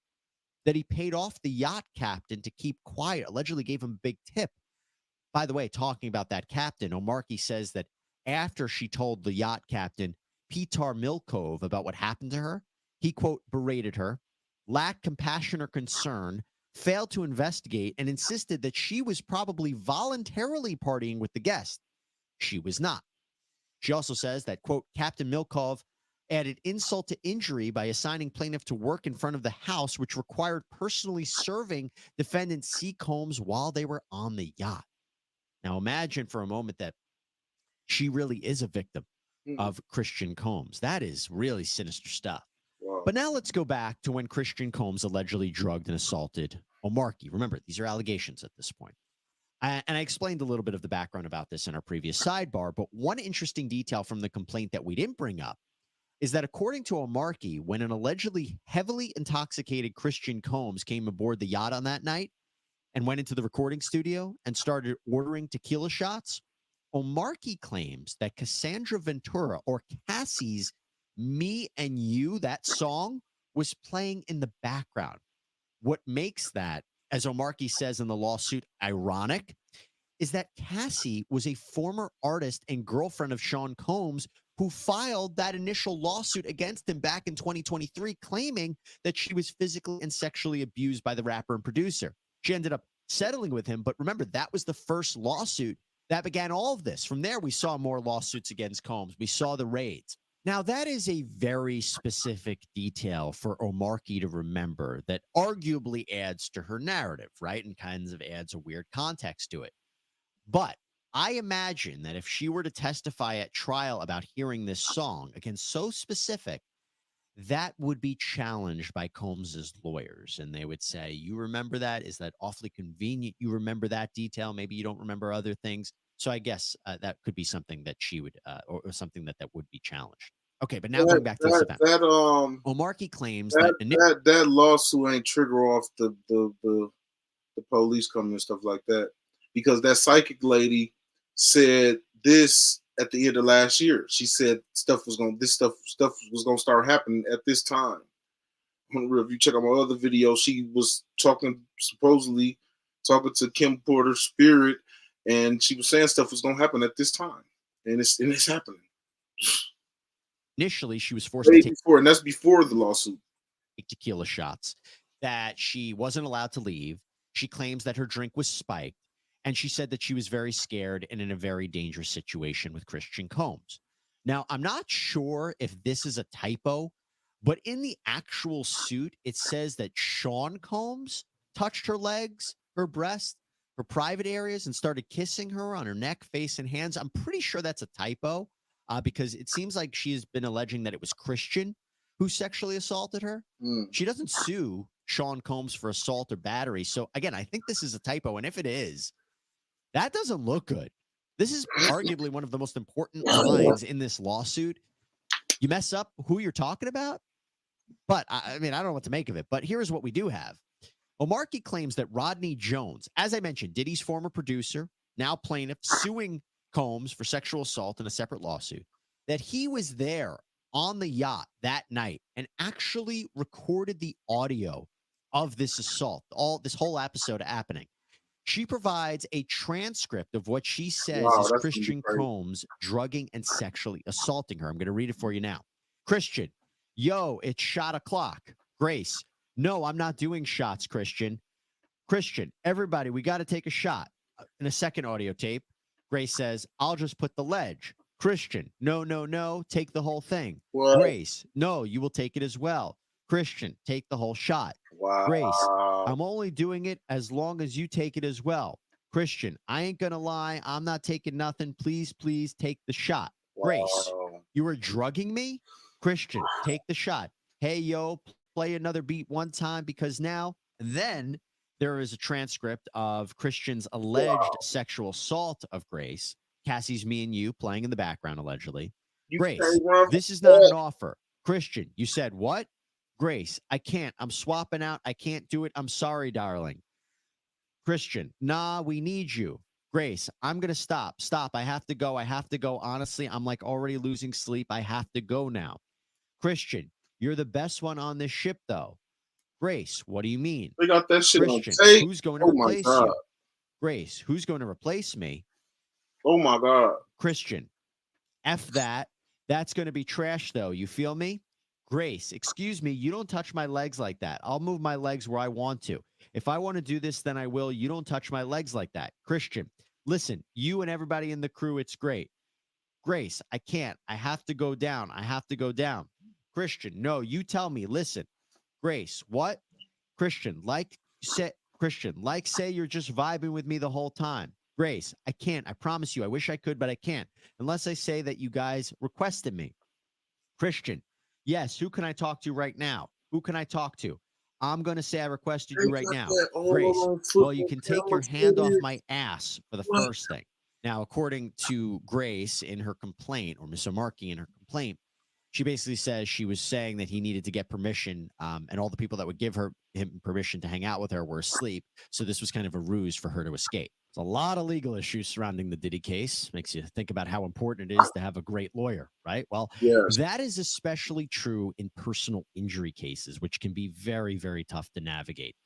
that he paid off the yacht captain to keep quiet, allegedly gave him a big tip. By the way, talking about that captain, Omari says that after she told the yacht captain, Petar Milkov, about what happened to her, he, quote, berated her, lacked compassion or concern, failed to investigate, and insisted that she was probably voluntarily partying with the guest. She was not. She also says that, quote, Captain Milkov added insult to injury by assigning plaintiff to work in front of the house, which required personally serving defendant C. Combs while they were on the yacht. Now imagine for a moment that she really is a victim of Christian Combs. That is really sinister stuff. Wow. But now let's go back to when Christian Combs allegedly drugged and assaulted Omari. Remember, these are allegations at this point. And I explained a little bit of the background about this in our previous sidebar, but one interesting detail from the complaint that we didn't bring up is that according to Omari, when an allegedly heavily intoxicated Christian Combs came aboard the yacht on that night and went into the recording studio and started ordering tequila shots, Omari claims that Cassandra Ventura, or Cassie's Me and You, that song, was playing in the background. What makes that, as Omari says in the lawsuit, ironic, is that Cassie was a former artist and girlfriend of Sean Combs who filed that initial lawsuit against him back in 2023, claiming that she was physically and sexually abused by the rapper and producer. She ended up settling with him, but remember, that was the first lawsuit that began all of this. From there, we saw more lawsuits against Combs. We saw the raids. Now, that is a very specific detail for Omari to remember that arguably adds to her narrative, right? And kinds of adds a weird context to it. But I imagine that if she were to testify at trial about hearing this song, again, so specific, that would be challenged by Combs's lawyers. And they would say, you remember that? Is that awfully convenient? You remember that detail? Maybe you don't remember other things. So I guess that could be something that she would, or something that would be challenged. Okay, but now going back to this event. Omari claims that lawsuit ain't trigger off the police coming and stuff like that, because that psychic lady said this at the end of last year. She said stuff was gonna start happening at this time. If you check out my other video, she was supposedly talking to Kim Porter's spirit, and she was saying stuff was gonna happen at this time, and it's happening. Initially, she was forced to take and that's before the lawsuit. Tequila shots, that she wasn't allowed to leave. She claims that her drink was spiked, and she said that she was very scared and in a very dangerous situation with Christian Combs. Now, I'm not sure if this is a typo, but in the actual suit, it says that Sean Combs touched her legs, her breast, her private areas, and started kissing her on her neck, face, and hands. I'm pretty sure that's a typo. Because it seems like she has been alleging that it was Christian who sexually assaulted her. She doesn't sue Sean Combs for assault or battery. So, again, I think this is a typo. And if it is, that doesn't look good. This is arguably one of the most important lines in this lawsuit. You mess up who you're talking about? But, I mean, I don't know what to make of it. But here's what we do have. Omari claims that Rodney Jones, as I mentioned, Diddy's former producer, now plaintiff, suing Combs for sexual assault in a separate lawsuit, that he was there on the yacht that night and actually recorded the audio of this assault, this whole episode happening. She provides a transcript of what she says is Christian Combs drugging and sexually assaulting her. I'm going to read it for you now. Christian, Yo, it's shot o'clock. Grace, no, I'm not doing shots, Christian. Christian, everybody, we got to take a shot. In a second audio tape, Grace says, I'll just put the ledge. Christian, no, no, no, take the whole thing. What? Grace, no, you will take it as well. Christian, take the whole shot. Wow. Grace, I'm only doing it as long as you take it as well. Christian, I ain't going to lie. I'm not taking nothing. Please, please take the shot. Wow. Grace, you were drugging me? Christian, take the shot. Hey, yo, play another beat one time because now, then there is a transcript of Christian's alleged sexual assault of Grace. Cassie's Me and You playing in the background, allegedly. Grace, this is not an offer. Christian, you said what? Grace, I can't. I'm swapping out. I can't do it. I'm sorry, darling. Christian, nah, we need you. Grace, I'm going to stop. Stop. I have to go. I have to go. Honestly, I'm like already losing sleep. I have to go now. Christian, you're the best one on this ship, though. Grace, what do you mean? They got that shit Christian, on tape. who's going to Oh my replace God. you? Grace, who's going to replace me? Oh my God. Christian, F that. That's going to be trash, though. You feel me? Grace, excuse me. You don't touch my legs like that. I'll move my legs where I want to. If I want to do this, then I will. You don't touch my legs like that. Christian, listen, you and everybody in the crew, it's great. Grace, I can't. I have to go down. I have to go down. Christian, no, you tell me. Listen. Grace, what? Christian, say you're just vibing with me the whole time. Grace, I can't. I promise you. I wish I could, but I can't. Unless I say that you guys requested me. Christian, yes, who can I talk to right now? Who can I talk to? I'm going to say I requested you right now. Grace, well, you can take your hand off my ass for the first thing. Now, according to Grace in her complaint, or Miss Omari in her complaint, she basically says she was saying that he needed to get permission, and all the people that would give him permission to hang out with her were asleep. So this was kind of a ruse for her to escape. There's a lot of legal issues surrounding the Diddy case. Makes you think about how important it is to have a great lawyer, right? Well, yes. That is especially true in personal injury cases, which can be very, very tough to navigate.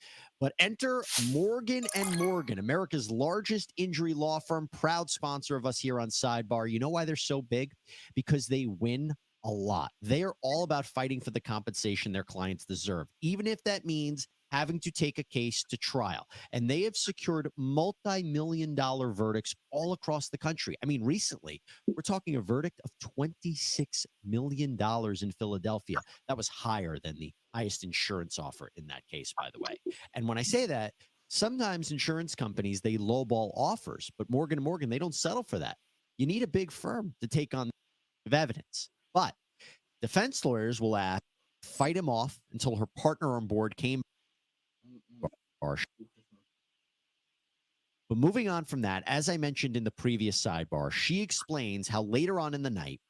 But enter Morgan & Morgan, America's largest injury law firm, proud sponsor of us here on Sidebar. You know why they're so big? Because they win a lot. They are all about fighting for the compensation their clients deserve, even if that means having to take a case to trial. And they have secured multi-million-dollar verdicts all across the country. I mean, recently, we're talking a verdict of $26 million in Philadelphia. That was higher than the highest insurance offer in that case, by the way. And when I say that, sometimes insurance companies, they lowball offers, but Morgan & Morgan, they don't settle for that. You need a big firm to take on the evidence. But defense lawyers will fight him off until her partner on board came. But moving on from that, as I mentioned in the previous sidebar, she explains how later on in the night,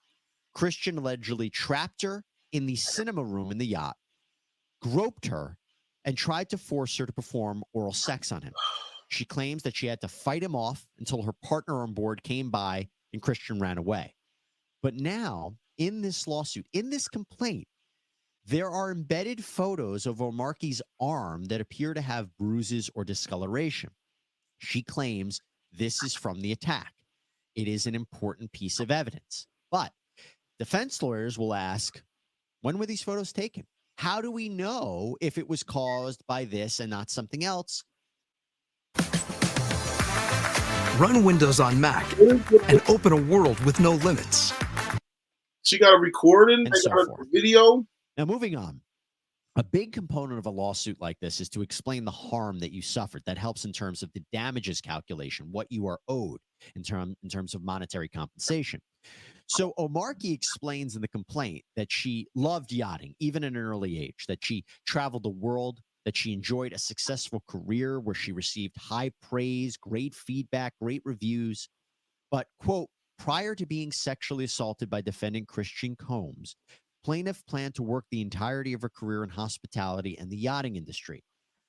Christian allegedly trapped her in the cinema room in the yacht, groped her, and tried to force her to perform oral sex on him. She claims that she had to fight him off until her partner on board came by and Christian ran away. But now, in this lawsuit, in this complaint, there are embedded photos of Omari's arm that appear to have bruises or discoloration. She claims this is from the attack. It is an important piece of evidence. But defense lawyers will ask, when were these photos taken? How do we know if it was caused by this and not something else? Run Windows on Mac and open a world with no limits. She got a recording and so got a forth. video. Now, moving on. A big component of a lawsuit like this is to explain the harm that you suffered. That helps in terms of the damages calculation, what you are owed in terms of monetary compensation. So Omari explains in the complaint that she loved yachting, even at an early age, that she traveled the world, that she enjoyed a successful career where she received high praise, great feedback, great reviews. But, quote, prior to being sexually assaulted by defendant Christian Combs, plaintiff planned to work the entirety of her career in hospitality and the yachting industry.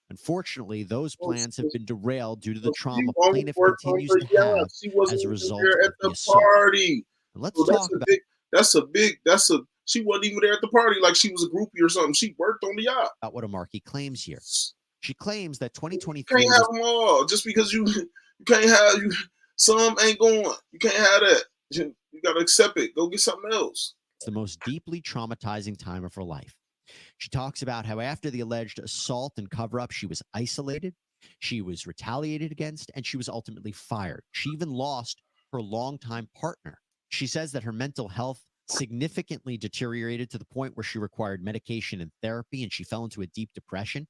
Unfortunately, those plans have been derailed due to the trauma plaintiff continues to have as a result of the assault. Party. Let's So talk about she wasn't even there at the party like she was a groupie or something. She worked on the yacht. What Omari claims here. She claims that 2023 you can't have them all just because you can't have some ain't going. You can't have that. You got to accept it. Go get something else. It's the most deeply traumatizing time of her life. She talks about how after the alleged assault and cover up, she was isolated, she was retaliated against, and she was ultimately fired. She even lost her longtime partner. She says that her mental health significantly deteriorated to the point where she required medication and therapy, and she fell into a deep depression.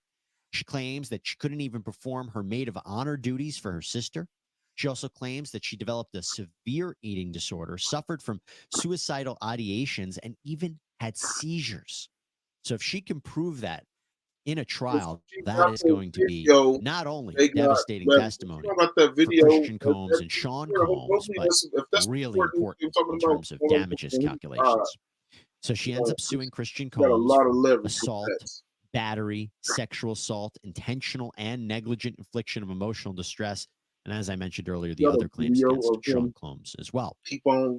She claims that she couldn't even perform her maid of honor duties for her sister. She also claims that she developed a severe eating disorder, suffered from suicidal ideations, and even had seizures. So if she can prove that in a trial, that is going to be not only devastating testimony for Christian Combs and Sean Combs, but really important in terms of damages calculations. So she ends up suing Christian Combs for assault, battery, sexual assault, intentional and negligent infliction of emotional distress, and as I mentioned earlier, the other claims against Sean Combs as well.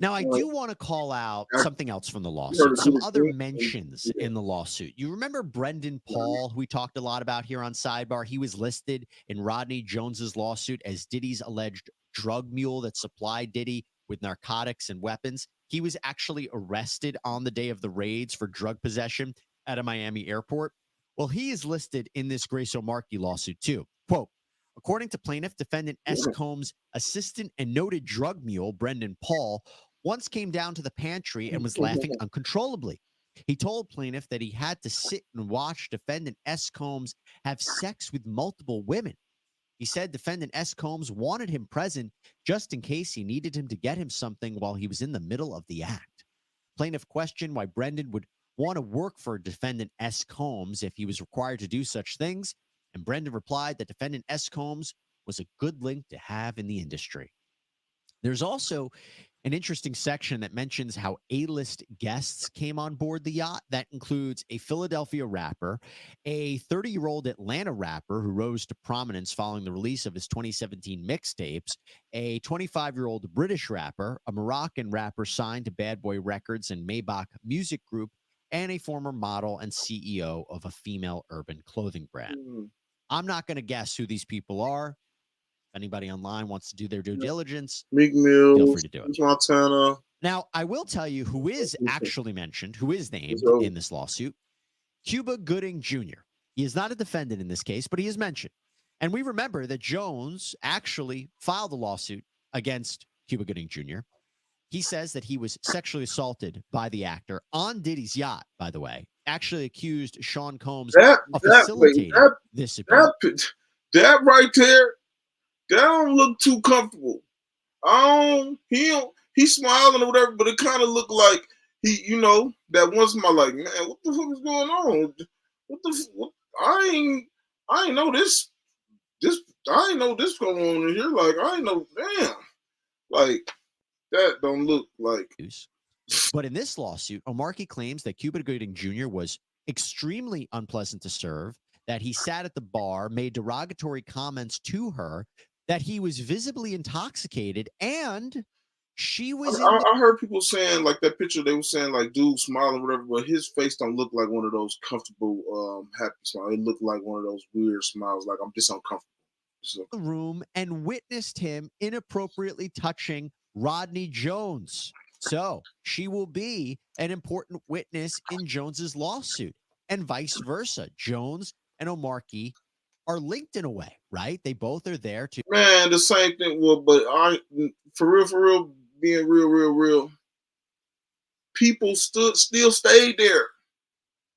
Now, I do want to call out something else from the lawsuit, some other mentions in the lawsuit. You remember Brendan Paul, who we talked a lot about here on Sidebar? He was listed in Rodney Jones's lawsuit as Diddy's alleged drug mule that supplied Diddy with narcotics and weapons. He was actually arrested on the day of the raids for drug possession at a Miami airport. Well, he is listed in this Grace O'Markey lawsuit too. Quote, according to plaintiff, defendant S. Combs' assistant and noted drug mule, Brendan Paul, once came down to the pantry and was laughing uncontrollably. He told plaintiff that he had to sit and watch defendant S. Combs have sex with multiple women. He said defendant S. Combs wanted him present just in case he needed him to get him something while he was in the middle of the act. Plaintiff questioned why Brendan would want to work for defendant S. Combs if he was required to do such things, and Brendan replied that defendant S. Combs was a good link to have in the industry. There's also an interesting section that mentions how A-list guests came on board the yacht. That includes a Philadelphia rapper, a 30-year-old Atlanta rapper who rose to prominence following the release of his 2017 mixtapes, a 25-year-old British rapper, a Moroccan rapper signed to Bad Boy Records and Maybach Music Group, and a former model and CEO of a female urban clothing brand. I'm not going to guess who these people are. If anybody online wants to do their due diligence, Meek Mill, feel free to do it. Montana. Now, I will tell you who is actually mentioned, who is named in this lawsuit. Cuba Gooding Jr. He is not a defendant in this case, but he is mentioned. And we remember that Jones actually filed a lawsuit against Cuba Gooding Jr. He says that he was sexually assaulted by the actor on Diddy's yacht, by the way. Actually accused Sean Combs of facilitating this abuse. That right there, that don't look too comfortable. He's smiling or whatever, but it kind of looked like he, that one smile like, man, what the fuck is going on? I ain't know this I ain't know this going on in here. Like, I ain't know, damn. Like, that don't look like. But in this lawsuit, Omari claims that Cuba Gooding Jr. was extremely unpleasant to serve, that he sat at the bar, made derogatory comments to her, that he was visibly intoxicated, and she was. I heard people saying, like, that picture, they were saying, like, dude smiling, whatever, but his face don't look like one of those comfortable, happy smiles. It looked like one of those weird smiles, like, I'm just uncomfortable. The room and witnessed him inappropriately touching Rodney Jones. So she will be an important witness in Jones's lawsuit, and vice versa. Jones and Omari are linked in a way, right? They both are there to. Man, the same thing. Well, but for real, being real. People still stayed there.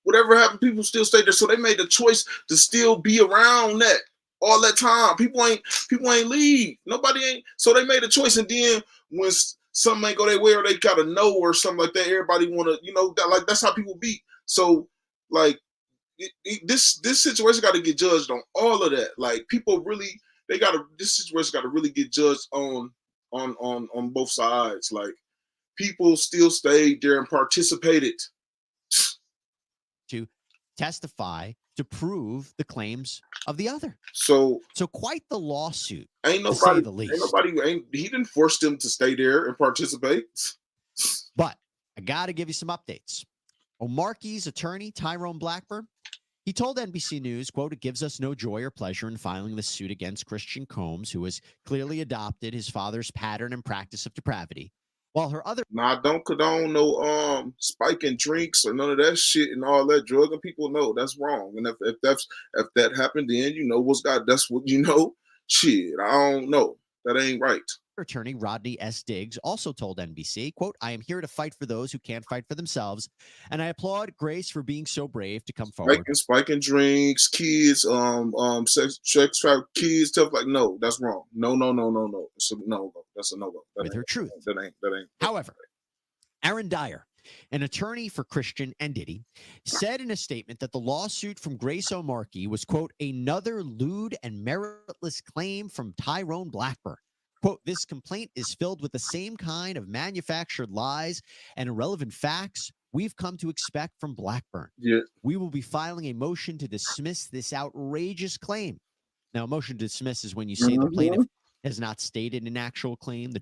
Whatever happened, people still stayed there. So they made the choice to still be around that all that time. People ain't leave. Nobody ain't. So they made a choice, and then when something ain't go their way or they gotta know or something like that, everybody wanna, like that's how people be. So like this situation got to get judged on all of that. Like people really, this situation got to really get judged on both sides. Like people still stayed there and participated to testify to prove the claims of the other. So quite the lawsuit. Ain't nobody, to say the least. He didn't force them to stay there and participate. But I got to give you some updates. Omari's attorney, Tyrone Blackburn, he told NBC News, quote, "It gives us no joy or pleasure in filing the suit against Christian Combs, who has clearly adopted his father's pattern and practice of depravity. While her other I don't condone no spiking drinks or none of that shit and all that drugging people. No, that's wrong. And if that happened, then you know that's what you know. Shit, I don't know. That ain't right. attorney Rodney S. Diggs also told NBC, quote, "I am here to fight for those who can't fight for themselves, and I applaud Grace for being so brave to come forward." Spiking drinks, kids, sex traffic, kids, stuff like no, that's wrong. No. It's a no. That's a no-go. With her truth. That ain't. However, Aaron Dyer, an attorney for Christian and Diddy, said in a statement that the lawsuit from Grace O'Markey was, quote, "another lewd and meritless claim from Tyrone Blackburn." Quote, "This complaint is filled with the same kind of manufactured lies and irrelevant facts we've come to expect from Blackburn. Yeah. We will be filing a motion to dismiss this outrageous claim." Now, a motion to dismiss is when you say the plaintiff has not stated an actual claim, the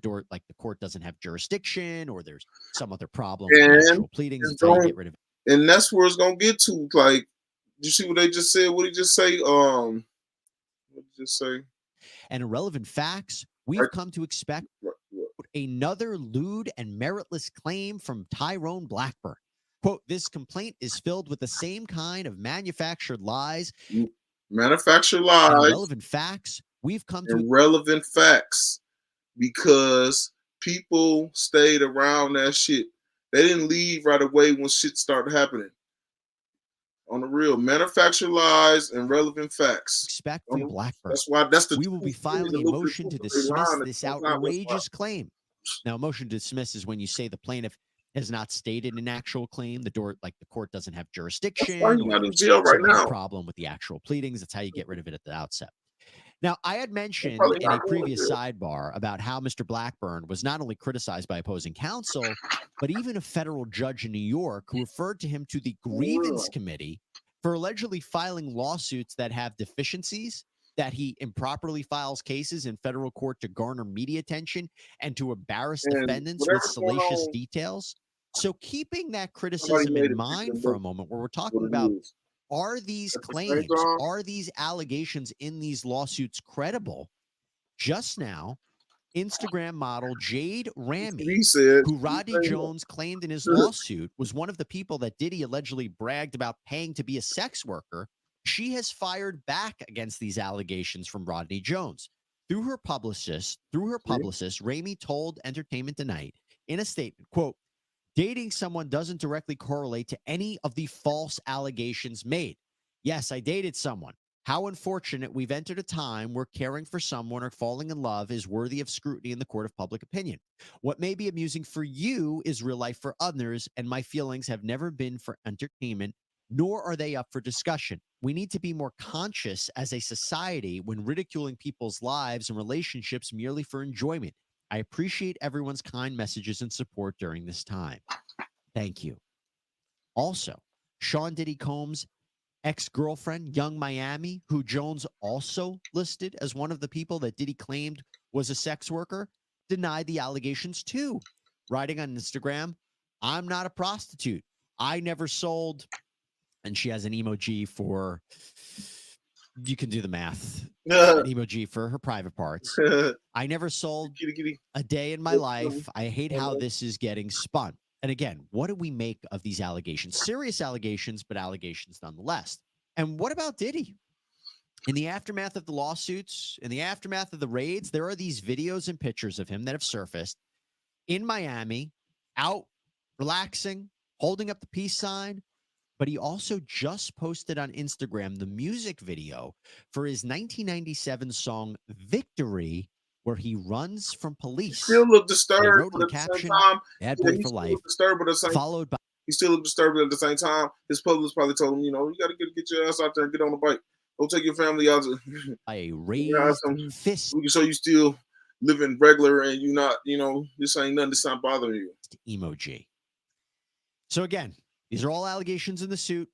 court doesn't have jurisdiction, or there's some other problem with the actual pleadings. That's how you get rid of it. And that's where it's gonna get to. Like, you see what they just said? What did he just say? What did he just say? And irrelevant facts we've come to expect another lewd and meritless claim from Tyrone Blackburn. Quote, "This complaint is filled with the same kind of manufactured lies. Irrelevant facts we've come to irrelevant facts because people stayed around that shit. They didn't leave right away when shit started happening. On the real, manufactured lies and relevant facts. Expect from Blackburn. We will be filing a motion to dismiss this outrageous claim." Now, a motion to dismiss is when you say the plaintiff has not stated an actual claim. The court doesn't have jurisdiction. That's why you're not in jail right now. Problem with the actual pleadings. That's how you get rid of it at the outset. Now, I had mentioned in a previous sidebar about how Mr. Blackburn was not only criticized by opposing counsel, but even a federal judge in New York who referred to him to the grievance committee for allegedly filing lawsuits that have deficiencies, that he improperly files cases in federal court to garner media attention and to embarrass defendants with salacious details. So keeping that criticism in mind for a moment, where we're talking about, are these claims, are these allegations in these lawsuits credible? Just now, Instagram model Jade Rami, who Rodney Jones claimed in his lawsuit was one of the people that Diddy allegedly bragged about paying to be a sex worker, she has fired back against these allegations from Rodney Jones. Through her publicist, Rami told Entertainment Tonight in a statement, quote, "Dating someone doesn't directly correlate to any of the false allegations made. Yes, I dated someone. How unfortunate we've entered a time where caring for someone or falling in love is worthy of scrutiny in the court of public opinion. What may be amusing for you is real life for others, and my feelings have never been for entertainment, nor are they up for discussion. We need to be more conscious as a society when ridiculing people's lives and relationships merely for enjoyment. I appreciate everyone's kind messages and support during this time. Thank you." Also, Sean Diddy Combs' ex-girlfriend, Young Miami, who Jones also listed as one of the people that Diddy claimed was a sex worker, denied the allegations too, writing on Instagram, "I'm not a prostitute. I never sold," and she has an emoji for, you can do the math, an emoji for her private parts. "I never sold a day in my life. I hate how this is getting spun." And again, what do we make of these allegations? Serious allegations, but allegations nonetheless. And what about Diddy? In the aftermath of the lawsuits, in the aftermath of the raids, there are these videos and pictures of him that have surfaced in Miami, out relaxing, holding up the peace sign. But he also just posted on Instagram the music video for his 1997 song "Victory," where he runs from police. Still look disturbed, but at the same time, "Bad boy for life," followed by, he still looked disturbed at the same time. His publicist probably told him, you know, you got to get your ass out there and get on the bike. Go take your family out to a raised fist. So you still living regular and you not, you know, this ain't nothing that's not bothering you. Emoji. So again, these are all allegations in the suit.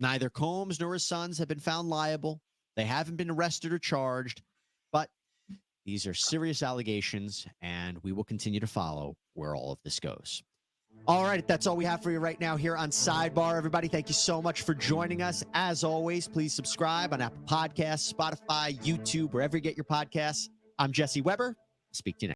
Neither Combs nor his sons have been found liable. They haven't been arrested or charged, but these are serious allegations, and we will continue to follow where all of this goes. All right, that's all we have for you right now here on Sidebar. Everybody, thank you so much for joining us. As always, please subscribe on Apple Podcasts, Spotify, YouTube, wherever you get your podcasts. I'm Jesse Weber. Speak to you next.